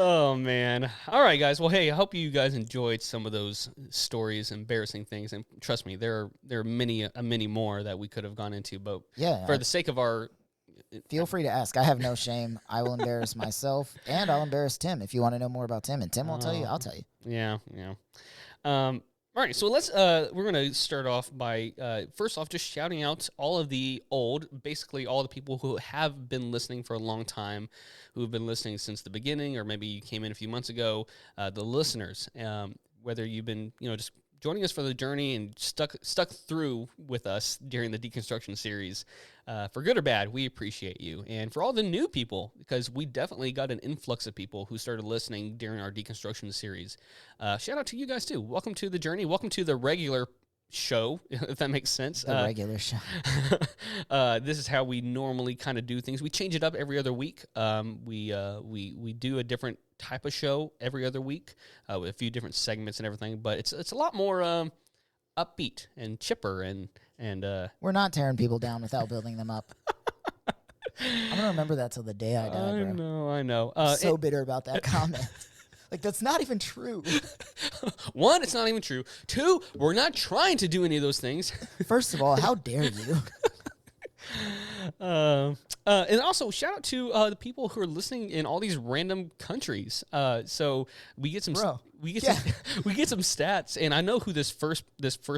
Oh, man. All right, guys. Well, hey, I hope you guys enjoyed some of those stories, embarrassing things. And trust me, there are many more that we could have gone into. But for the sake of our... Feel free to ask. I have no shame. I will embarrass myself, and I'll embarrass Tim if you want to know more about Tim. And Tim will tell you, I'll tell you. Yeah. All right, so we're going to start off by, first off, just shouting out basically all the people who have been listening for a long time, who have been listening since the beginning, or maybe you came in a few months ago, the listeners, whether you've been, just joining us for the journey and stuck through with us during the deconstruction series, for good or bad, we appreciate you. And for all the new people, because we definitely got an influx of people who started listening during our deconstruction series, shout out to you guys too. Welcome to the journey. Welcome to the regular show, if that makes sense. The regular show. This is how we normally kind of do things. We change it up every other week. We do a different type of show every other week with a few different segments and everything, but it's a lot more upbeat and chipper and We're not tearing people down without building them up. I'm gonna remember that till the day I die, bro. I know. I'm so bitter about that comment. Like, that's not even true. One, it's not even true. Two, we're not trying to do any of those things. First of all, how dare you? And also, shout out to the people who are listening in all these random countries. So we get some, we get some stats, and I know who this first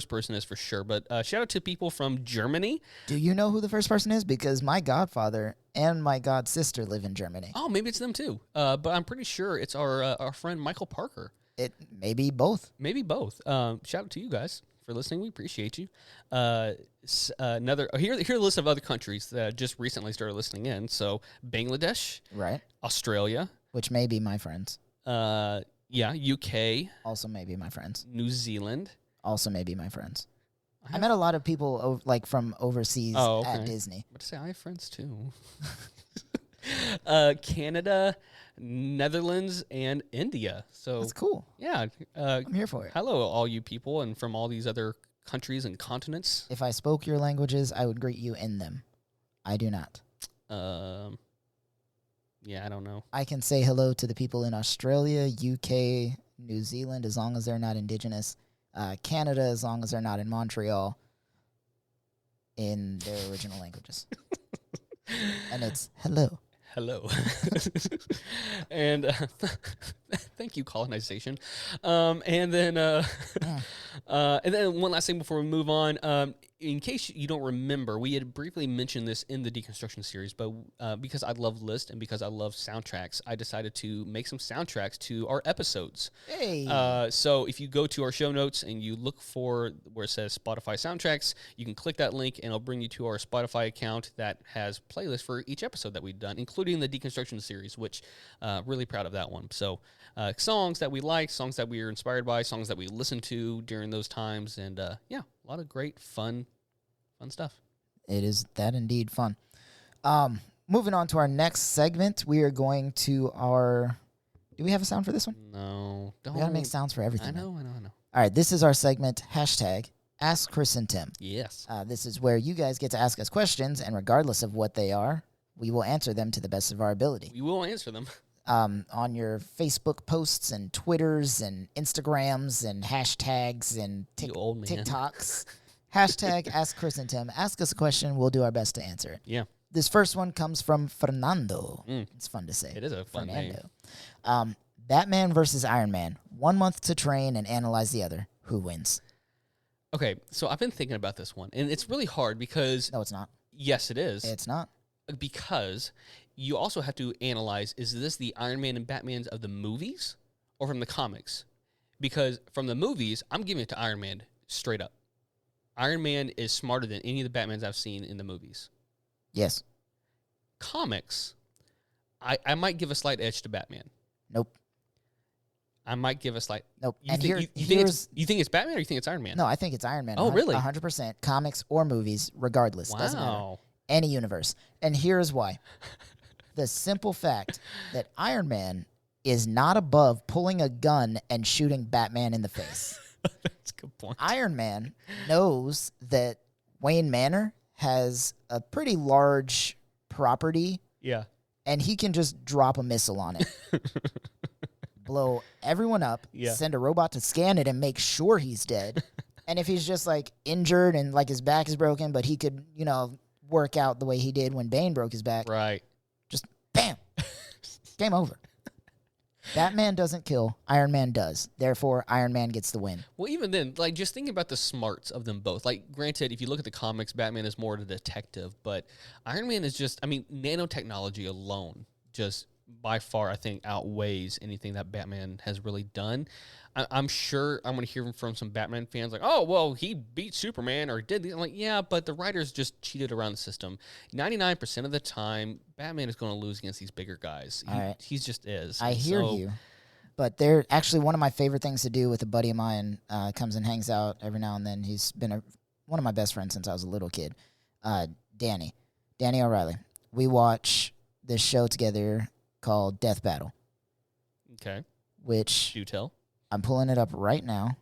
person is for sure. But shout out to people from Germany. Do you know who the first person is? Because my godfather and my god sister live in Germany. Oh, maybe it's them too. But I'm pretty sure it's our friend Michael Parker. It may be both. Maybe both. Shout out to you guys for listening. We appreciate you. Here a list of other countries that just recently started listening in. So Bangladesh, right? Australia, which may be my friends. UK, also may be my friends. New Zealand, also may be my friends. I met a lot of people from overseas at Disney. But say I have friends too. Canada, Netherlands, and India. So that's cool. Yeah, I'm here for it. Hello, all you people, and from all these other countries and continents. If I spoke your languages, I would greet you in them. I do not. Yeah, I don't know. I can say hello to the people in Australia, UK, New Zealand, as long as they're not indigenous. Canada, as long as they're not in Montreal, in their original languages. And it's hello. Hello. And thank you, colonization. And then one last thing before we move on. In case you don't remember, we had briefly mentioned this in the deconstruction series, but because I love lists and because I love soundtracks, I decided to make some soundtracks to our episodes. Hey. So if you go to our show notes and you look for where it says Spotify soundtracks, you can click that link and it'll bring you to our Spotify account that has playlists for each episode that we've done, including the deconstruction series, which really proud of that one. So songs that we like, songs that we are inspired by, songs that we listen to during those times, and a lot of great fun stuff. It is that indeed fun. Moving on to our next segment, we are going to our... Do we have a sound for this one? No. Don't. We gotta make sounds for everything. I know. All right, this is our segment, #AskChrisAndTim. Yes. This is where you guys get to ask us questions, and regardless of what they are, we will answer them to the best of our ability. We will answer them. On your Facebook posts and Twitters and Instagrams and hashtags and TikToks. #AskChrisAndTim. Ask us a question. We'll do our best to answer it. Yeah. This first one comes from Fernando. It's fun to say. It is a fun name. Batman versus Iron Man. 1 month to train and analyze the other. Who wins? Okay, so I've been thinking about this one, and it's really hard because... No, it's not. Yes, it is. It's not. Because you also have to analyze, is this the Iron Man and Batmans of the movies or from the comics? Because from the movies, I'm giving it to Iron Man straight up. Iron Man is smarter than any of the Batmans I've seen in the movies. Yes. Comics, I might give a slight edge to Batman. Nope. I might give a slight... Nope. You think it's Batman or you think it's Iron Man? No, I think it's Iron Man. Oh, really? 100%. Comics or movies, regardless. Wow. Doesn't matter. Any universe. And here's why. The simple fact that Iron Man is not above pulling a gun and shooting Batman in the face. That's a good point. Iron Man knows that Wayne Manor has a pretty large property. Yeah. And he can just drop a missile on it. Blow everyone up, send a robot to scan it and make sure he's dead. And if he's just like injured and like his back is broken, but he could, work out the way he did when Bane broke his back. Right. Just bam. Game over. Batman doesn't kill. Iron Man does. Therefore, Iron Man gets the win. Well, even then, just thinking about the smarts of them both. Granted, if you look at the comics, Batman is more of a detective, but Iron Man is just, nanotechnology alone just by far, I think, outweighs anything that Batman has really done. I'm sure I'm going to hear from some Batman fans oh, well, he beat Superman or did. I'm like, yeah, but the writers just cheated around the system. 99% of the time, Batman is going to lose against these bigger guys. He just is. I hear you. But they're actually one of my favorite things to do with a buddy of mine. Comes and hangs out every now and then. He's been one of my best friends since I was a little kid. Danny O'Reilly. We watch this show together called Death Battle. Okay. Which... Do tell. I'm pulling it up right now.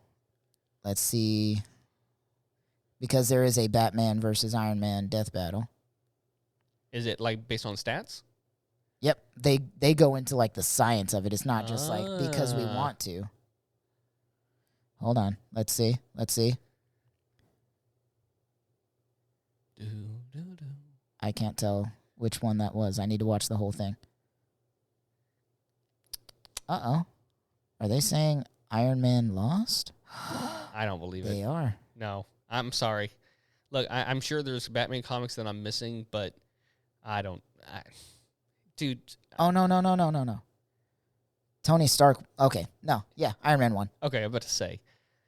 Let's see. because there is a Batman versus Iron Man death battle. Is it like based on stats? Yep, they go into like the science of it. It's not just like because we want to. Hold on, let's see. I can't tell which one that was. I need to watch the whole thing. Uh-oh. Are they saying Iron Man lost? I don't believe it. They are. No, I'm sorry. Look, I'm sure there's Batman comics that I'm missing, but I don't. Dude. Oh, no. Tony Stark. Okay, no. Yeah, Iron Man won. Okay, I'm about to say.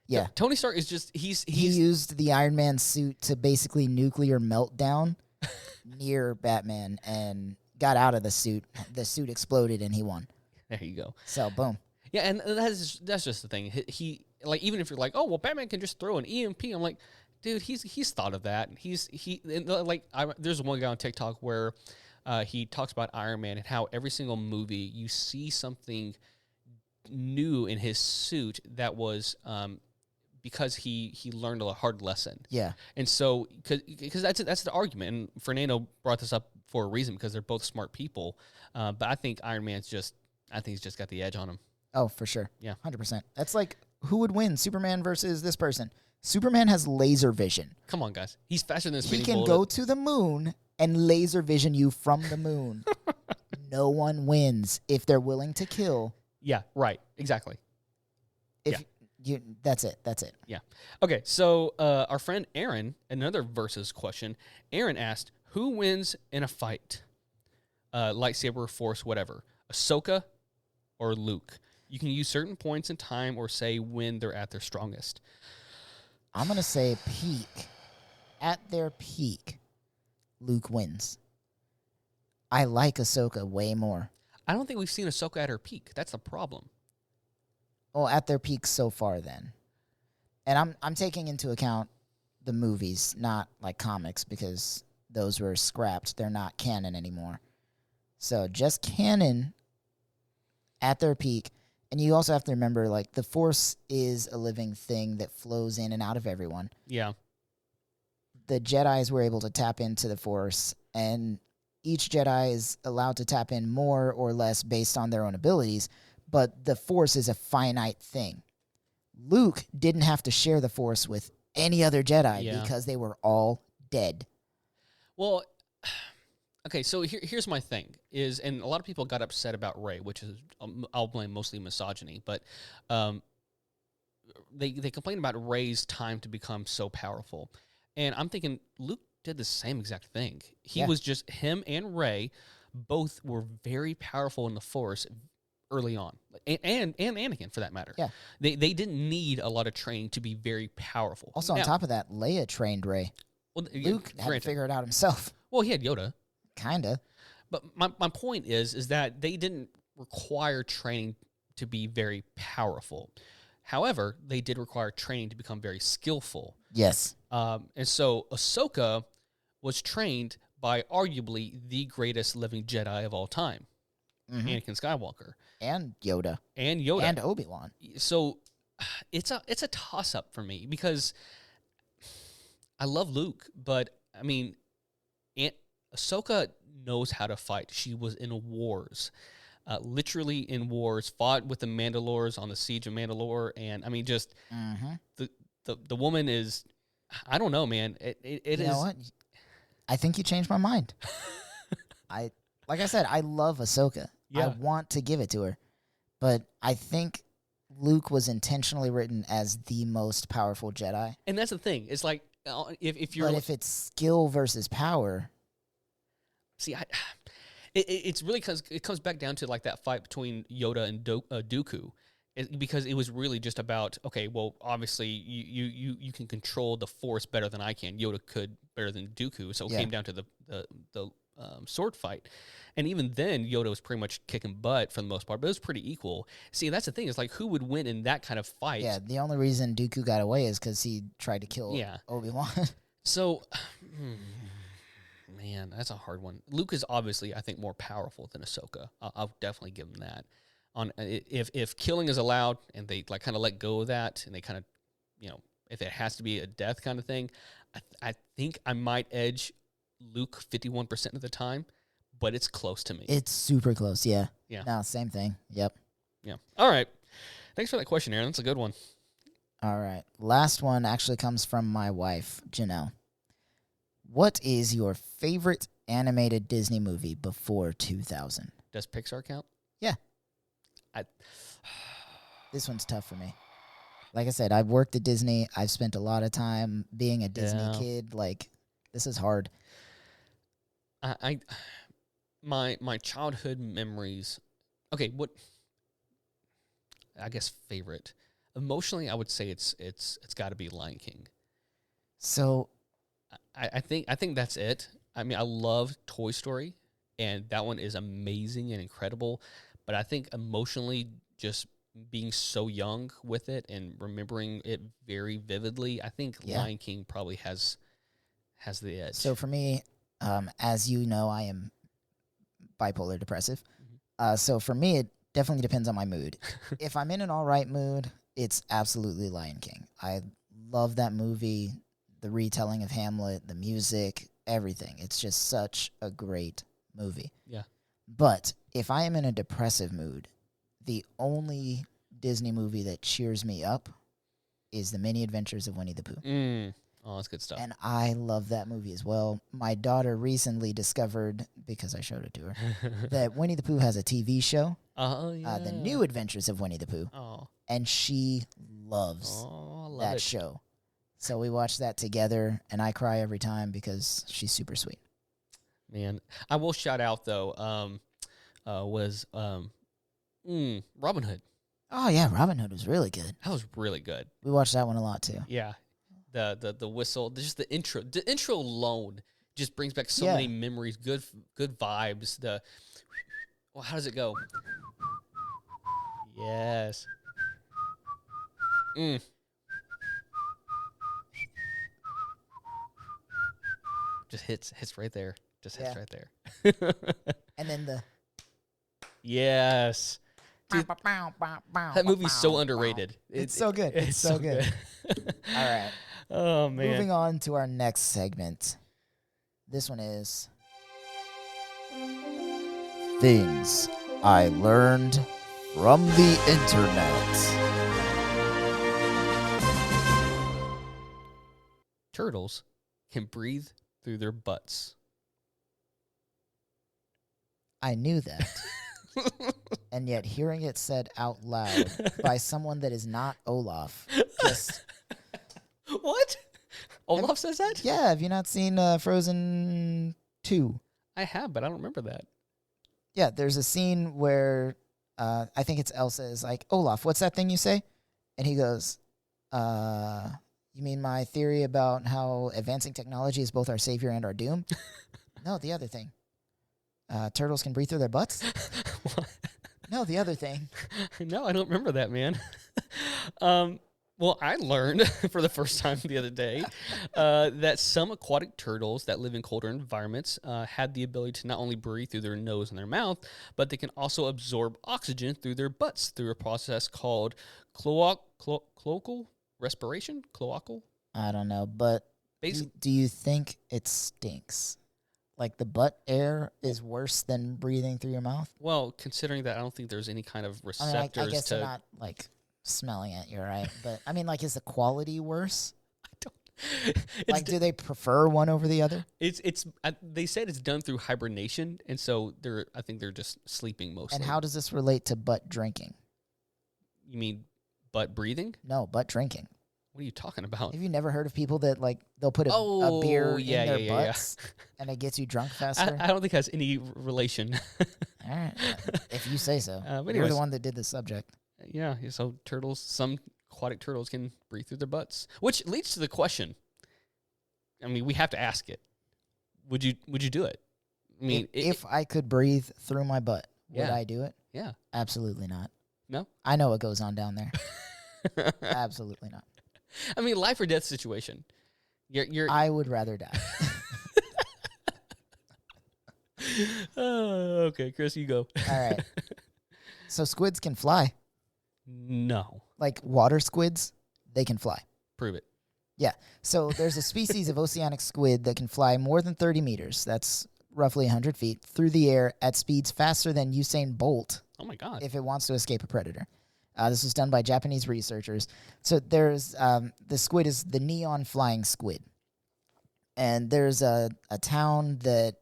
Yeah. Tony Stark is just, he used the Iron Man suit to basically nuclear meltdown near Batman and got out of the suit. The suit exploded and he won. There you go. So, boom. Yeah, and that's just the thing. He like, even if you're like, oh well, Batman can just throw an EMP. I'm like, dude, he's thought of that. There's one guy on TikTok where he talks about Iron Man and how every single movie you see something new in his suit that was because he learned a hard lesson. Yeah, and so because that's the argument. And Fernando brought this up for a reason because they're both smart people. But I think Iron Man's he's just got the edge on him. Oh, for sure. Yeah. 100%. That's like, who would win, Superman versus this person? Superman has laser vision. Come on, guys. He's faster than a He speeding can bullet. go to the moon and laser vision you from the moon. No one wins if they're willing to kill. Yeah, right. Exactly. That's it. Yeah. Okay, so our friend Aaron, another versus question. Aaron asked, who wins in a fight? Lightsaber, Force, whatever. Ahsoka or Luke? You can use certain points in time or say when they're at their strongest. I'm going to say peak. At their peak, Luke wins. I like Ahsoka way more. I don't think we've seen Ahsoka at her peak. That's the problem. Oh, at their peak so far then. And I'm taking into account the movies, not like comics, because those were scrapped. They're not canon anymore. So just canon at their peak. And you also have to remember, like, the Force is a living thing that flows in and out of everyone. Yeah. The Jedis were able to tap into the Force, and each Jedi is allowed to tap in more or less based on their own abilities, but the Force is a finite thing. Luke didn't have to share the Force with any other Jedi because they were all dead. Well, okay, so here's my thing is, and a lot of people got upset about Rey, which is I'll blame mostly misogyny, but they complained about Rey's time to become so powerful, and I'm thinking Luke did the same exact thing. He was just, him and Rey both were very powerful in the Force early on, and Anakin for that matter. Yeah, they didn't need a lot of training to be very powerful. Also, on top of that, Leia trained Rey. Well, Luke had to figure it out himself. Well, he had Yoda. Kinda. But my point is that they didn't require training to be very powerful. However, they did require training to become very skillful. Yes. And so Ahsoka was trained by arguably the greatest living Jedi of all time, Anakin Skywalker. And Yoda. And Yoda. And Obi-Wan. So it's a toss-up for me because I love Luke, but, I mean, Ahsoka knows how to fight. She was in wars, literally in wars, fought with the Mandalores on the siege of Mandalore, and I mean, just the woman is, I don't know, man. It is. You know what? I think you changed my mind. Like I said, I love Ahsoka. Yeah. I want to give it to her, but I think Luke was intentionally written as the most powerful Jedi. And that's the thing. It's like if you're, but if it's skill versus power. See, it's really because it comes back down to like that fight between Yoda and Dooku, because it was really just about, okay, well, obviously you can control the Force better than I can. Yoda could better than Dooku, so it came down to the sword fight, and even then Yoda was pretty much kicking butt for the most part, but it was pretty equal. See, that's the thing, is like, who would win in that kind of fight? Yeah, the only reason Dooku got away is because he tried to kill Obi-Wan. So. Man, that's a hard one. Luke is obviously, I think, more powerful than Ahsoka. I'll definitely give him that. If killing is allowed and they like kind of let go of that, and they kind of, if it has to be a death kind of thing, I think I might edge Luke 51% of the time, but it's close to me. It's super close, yeah. Yeah. No, same thing. Yep. Yeah. All right. Thanks for that question, Aaron. That's a good one. All right. Last one actually comes from my wife, Janelle. What is your favorite animated Disney movie before 2000? Does Pixar count? Yeah. This one's tough for me. Like I said, I've worked at Disney. I've spent a lot of time being a Disney kid. Like, this is hard. My childhood memories. Okay, what? I guess favorite. Emotionally, I would say it's got to be Lion King. So, I think that's it. I mean, I love Toy Story, and that one is amazing and incredible. But I think emotionally, just being so young with it and remembering it very vividly, I think Lion King probably has the edge. So for me, as you know, I am bipolar depressive. So for me, it definitely depends on my mood. If I'm in an all right mood, it's absolutely Lion King. I love that movie, the retelling of Hamlet, the music, everything. It's just such a great movie. Yeah. But if I am in a depressive mood, the only Disney movie that cheers me up is The Many Adventures of Winnie the Pooh. Oh, that's good stuff. And I love that movie as well. My daughter recently discovered, because I showed it to her, that Winnie the Pooh has a TV show. Oh, yeah. The New Adventures of Winnie the Pooh. Oh. And she loves that show. So we watch that together, and I cry every time because she's super sweet. Man, I will shout out, though, Robin Hood. Oh, yeah, Robin Hood was really good. That was really good. We watched that one a lot, too. Yeah. The whistle, just the intro alone just brings back so many memories, good vibes. How does it go? Yes. Just hits right there. Just hits right there. And then the... Yes. Dude, that movie's so underrated. It's so good. It's so good. All right. Oh, man. Moving on to our next segment. This one is Things I Learned from the Internet. Turtles can breathe through their butts. I knew that. And yet hearing it said out loud by someone that is not Olaf just... What? Olaf says that? Yeah, have you not seen Frozen 2? I have, but I don't remember that. Yeah, there's a scene where I think it's Elsa is like, Olaf, what's that thing you say? And he goes, you mean my theory about how advancing technology is both our savior and our doom? No, the other thing. Turtles can breathe through their butts? No, the other thing. No, I don't remember that, man. Well, I learned for the first time the other day that some aquatic turtles that live in colder environments had the ability to not only breathe through their nose and their mouth, but they can also absorb oxygen through their butts through a process called cloacal respiration? Cloacal? I don't know, but do you think it stinks? Like the butt air is worse than breathing through your mouth? Well, considering that I don't think there's any kind of receptors I guess they're not like smelling it, you're right. But I mean, like, is the quality worse? I don't. Like, do they prefer one over the other? They said it's done through hibernation, and so I think they're just sleeping mostly. And how does this relate to butt drinking? You mean butt breathing? No, butt drinking. What are you talking about? Have you never heard of people that, like, they'll put a beer in their butts and it gets you drunk faster? I don't think it has any relation. All right. If you say so. But You're the one that did the subject. Yeah, so some aquatic turtles can breathe through their butts, which leads to the question. I mean, we have to ask it. Would you do it? I mean, if I could breathe through my butt, would I do it? Yeah. Absolutely not. No? I know what goes on down there. Absolutely not. I mean, life or death situation. I would rather die. Okay, Chris, you go. All right. So squids can fly. No. Like water squids, they can fly. Prove it. Yeah. So there's a species of oceanic squid that can fly more than 30 meters. That's roughly 100 feet through the air at speeds faster than Usain Bolt. Oh, my God. If it wants to escape a predator. This was done by Japanese researchers. So there's the squid is the neon flying squid. And there's a town that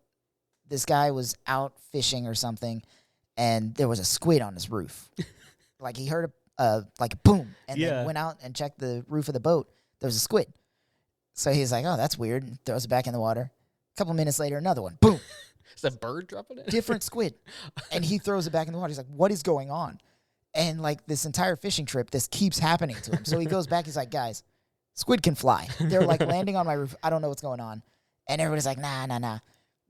this guy was out fishing or something, and there was a squid on his roof. Like he heard a boom, and then went out and checked the roof of the boat. There was a squid. So he's like, oh, that's weird. And throws it back in the water. A couple minutes later, another one. Boom. Is that bird dropping it? Different squid. And he throws it back in the water. He's like, what is going on? And like this entire fishing trip, this keeps happening to him. So he goes back. He's like, guys, squid can fly. They're like landing on my roof. I don't know what's going on. And everybody's like, nah.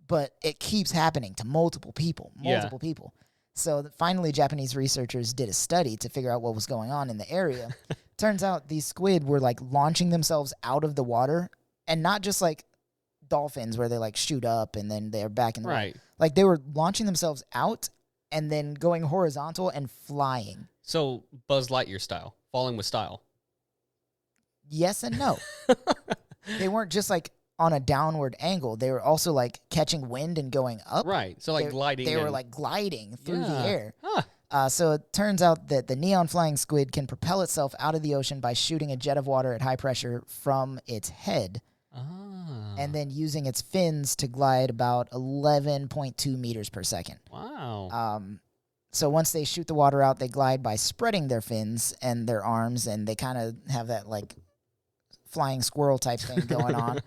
But it keeps happening to multiple people. So finally, Japanese researchers did a study to figure out what was going on in the area. Turns out these squid were like launching themselves out of the water, and not just like dolphins where they like shoot up and then they're back in the water. Like they were launching themselves out and then going horizontal and flying. So Buzz Lightyear style, falling with style. Yes and no. They weren't just like on a downward angle. They were also like catching wind and going up. Right. So like gliding. They were like gliding through the air. Huh. So it turns out that the neon flying squid can propel itself out of the ocean by shooting a jet of water at high pressure from its head. And then using its fins to glide about 11.2 meters per second. Wow. So once they shoot the water out, they glide by spreading their fins and their arms, and they kind of have that like flying squirrel type thing going on.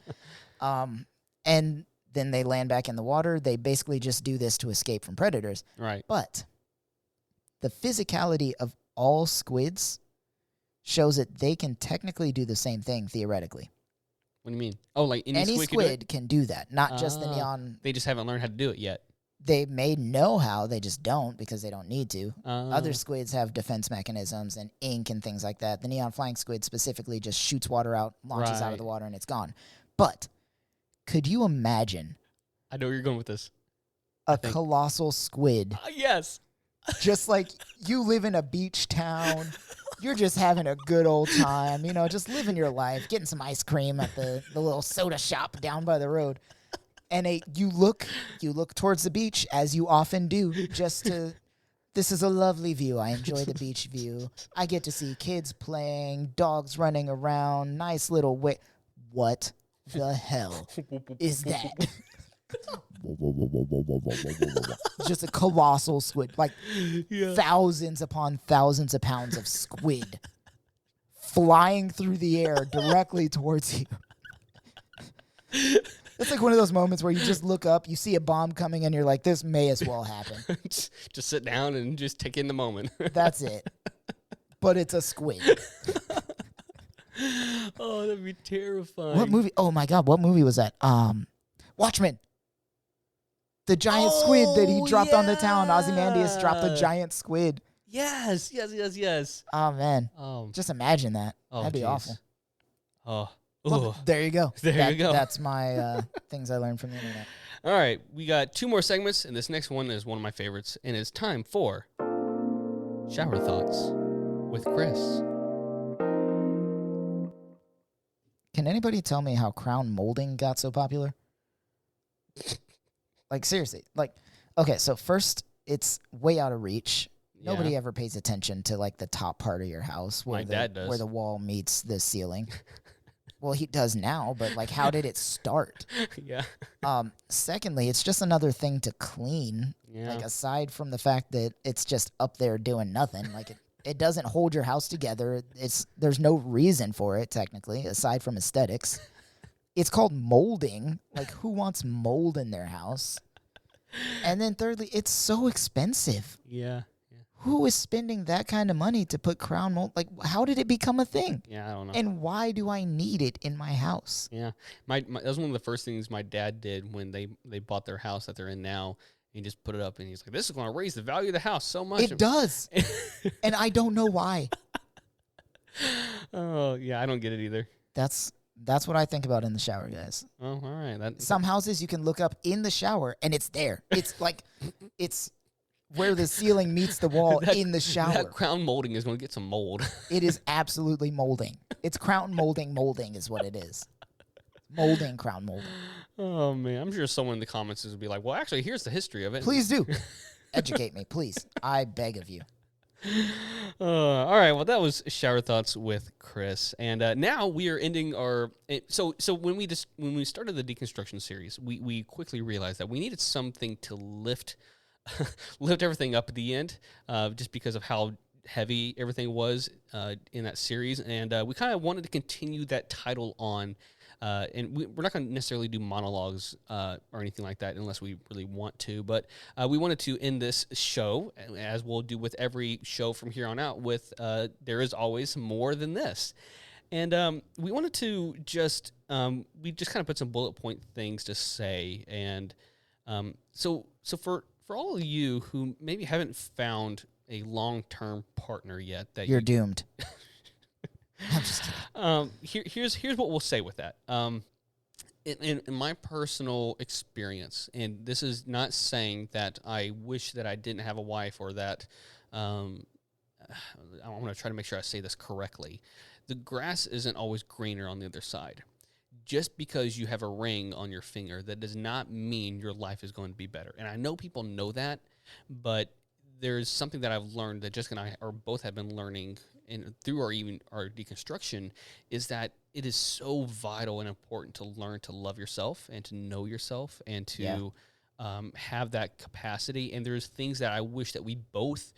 And then they land back in the water. They basically just do this to escape from predators. Right. But the physicality of all squids shows that they can technically do the same thing theoretically. What do you mean? Oh, like any squid can do that, not just the neon. They just haven't learned how to do it yet. They may know how, they just don't because they don't need to. Other squids have defense mechanisms and ink and things like that. The neon flying squid specifically just shoots water out, launches out of the water, and it's gone. But could you imagine? I know where you're going with this. A colossal squid. Yes. Just like you live in a beach town. You're just having a good old time, you know, just living your life, getting some ice cream at the little soda shop down by the road. And you look towards the beach, as you often do, this is a lovely view. I enjoy the beach view. I get to see kids playing, dogs running around, nice little What the hell is that? Just a colossal squid, like thousands upon thousands of pounds of squid flying through the air directly towards you. It's like one of those moments where you just look up, you see a bomb coming, and you're like, this may as well happen. Just sit down and just take in the moment. That's it. But it's a squid. Oh, that'd be terrifying. What movie? Oh, my God. What movie was that? Watchmen. The giant squid that he dropped on the town. Ozymandias dropped a giant squid. Yes. Oh, man. Just imagine that. That'd be awful. Well, there you go. There you go. That's my things I learned from the internet. All right. We got 2 more segments, and this next one is one of my favorites, and it's time for Shower Thoughts with Chris. Can anybody tell me how crown molding got so popular? Like, seriously. Like, okay, so first, it's way out of reach. Nobody ever pays attention to, like, the top part of your house where dad does. Where the wall meets the ceiling. Well, he does now, but, like, how did it start? Yeah. Secondly, it's just another thing to clean. Yeah. Like, aside from the fact that it's just up there doing nothing. Like, it doesn't hold your house together. There's no reason for it, technically, aside from aesthetics. It's called molding. Like, who wants mold in their house? And then thirdly, it's so expensive. Yeah. Who is spending that kind of money to put crown mold? Like, how did it become a thing? Yeah, I don't know. And why do I need it in my house? Yeah. That was one of the first things my dad did when they bought their house that they're in now. He just put it up, and he's like, this is going to raise the value of the house so much. It does. And I don't know why. Oh, yeah, I don't get it either. That's what I think about in the shower, guys. Oh, all right. Some houses you can look up in the shower, and it's there. It's like, it's where the ceiling meets the wall in the shower. That crown molding is going to get some mold. It is absolutely molding. It's crown molding is what it is. Molding, crown molding. Oh, man. I'm sure someone in the comments will be like, well, actually, here's the history of it. Please do. Educate me, please. I beg of you. All right. Well, that was Shower Thoughts with Chris. And now we are ending our... So when we started the deconstruction series, we quickly realized that we needed something to lift everything up at the end, just because of how heavy everything was in that series. And we kind of wanted to continue that title on... and we're not going to necessarily do monologues or anything like that unless we really want to. But we wanted to end this show, as we'll do with every show from here on out, with there is always more than this. And we wanted to just we just kind of put some bullet point things to say. And so for all of you who maybe haven't found a long-term partner yet, that you're doomed. I'm just kidding. Here's what we'll say with that. In my personal experience, and this is not saying that I wish that I didn't have a wife or that I want to try to make sure I say this correctly. The grass isn't always greener on the other side. Just because you have a ring on your finger, that does not mean your life is going to be better. And I know people know that, but there's something that I've learned that Jessica and I are both have been learning and through our deconstruction, is that it is so vital and important to learn to love yourself and to know yourself and to have that capacity. And there's things that I wish that we both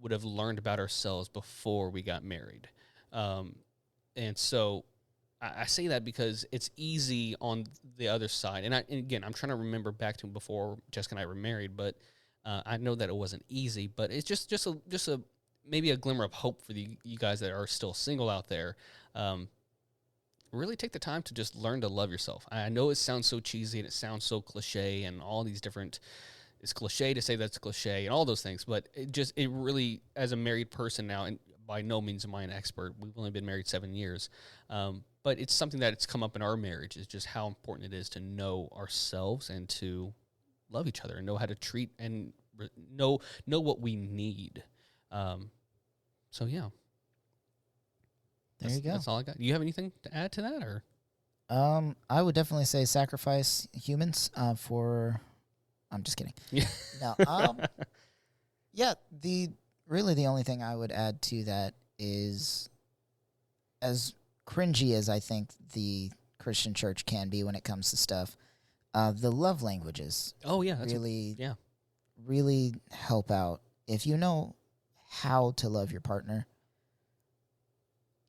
would have learned about ourselves before we got married. And so I say that because it's easy on the other side. And again, I'm trying to remember back to before Jessica and I were married, but I know that it wasn't easy. But it's just a maybe a glimmer of hope for you guys that are still single out there. Really take the time to just learn to love yourself. I know it sounds so cheesy and it sounds so cliche and all these different, it's cliche to say that's cliche and all those things, but it really, as a married person now, and by no means am I an expert, we've only been married 7 years, but it's something that it's come up in our marriage, is just how important it is to know ourselves and to love each other and know how to treat and know what we need. So yeah. There you go. That's all I got. Do you have anything to add to that, or? I would definitely say sacrifice humans for. I'm just kidding. Yeah. No. Yeah. The only thing I would add to that is, as cringy as I think the Christian church can be when it comes to stuff, the love languages. Oh yeah, really help out. If you know how to love your partner,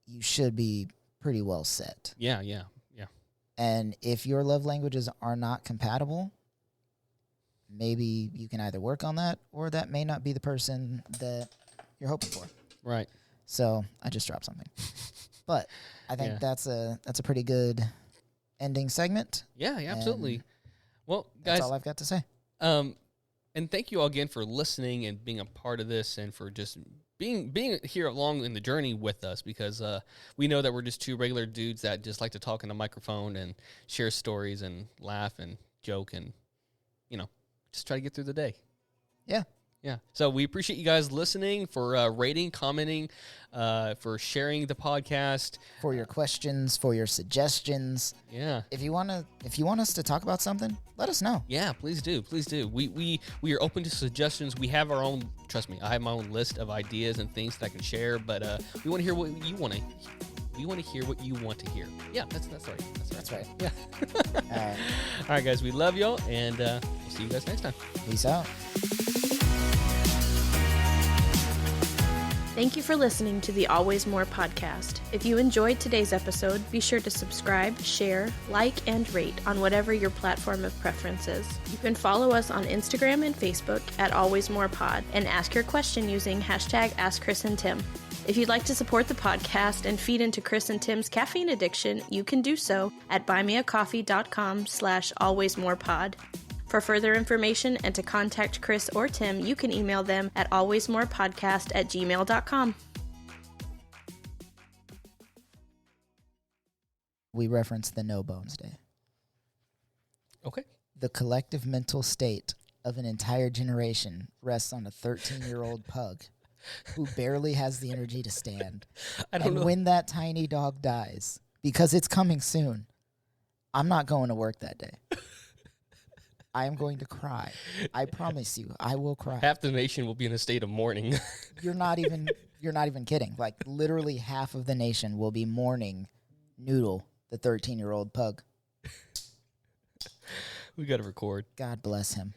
you should be pretty well set. Yeah. And if your love languages are not compatible, maybe you can either work on that, or that may not be the person that you're hoping for. Right. So I just dropped something. But I think that's a pretty good ending segment. Yeah, absolutely. And well, guys, that's all I've got to say. And thank you all again for listening and being a part of this, and for just being here along in the journey with us, because we know that we're just two regular dudes that just like to talk in a microphone and share stories and laugh and joke and, just try to get through the day. Yeah. Yeah. So we appreciate you guys listening, for rating, commenting, for sharing the podcast, for your questions, for your suggestions. Yeah. If you want us to talk about something, let us know. Yeah, please do. Please do. We are open to suggestions. We have our own, trust me, I have my own list of ideas and things that I can share, but we want to hear what you want to. We want to hear what you want to hear. Yeah, that's right. That's right. Yeah. All right. All right, guys. We love y'all, and we'll see you guys next time. Peace out. Thank you for listening to the Always More podcast. If you enjoyed today's episode, be sure to subscribe, share, like, and rate on whatever your platform of preference is. You can follow us on Instagram and Facebook at Always More Pod, and ask your question using hashtag AskChrisAndTim. If you'd like to support the podcast and feed into Chris and Tim's caffeine addiction, you can do so at buymeacoffee.com/alwaysmorepod. For further information and to contact Chris or Tim, you can email them at alwaysmorepodcast@gmail.com. We reference the No Bones Day. Okay. The collective mental state of an entire generation rests on a 13-year-old pug who barely has the energy to stand. And when that tiny dog dies, because it's coming soon, I'm not going to work that day. I am going to cry. I promise you, I will cry. Half the nation will be in a state of mourning. You're not even kidding. Like, literally half of the nation will be mourning Noodle, the 13-year-old pug. We got to record. God bless him.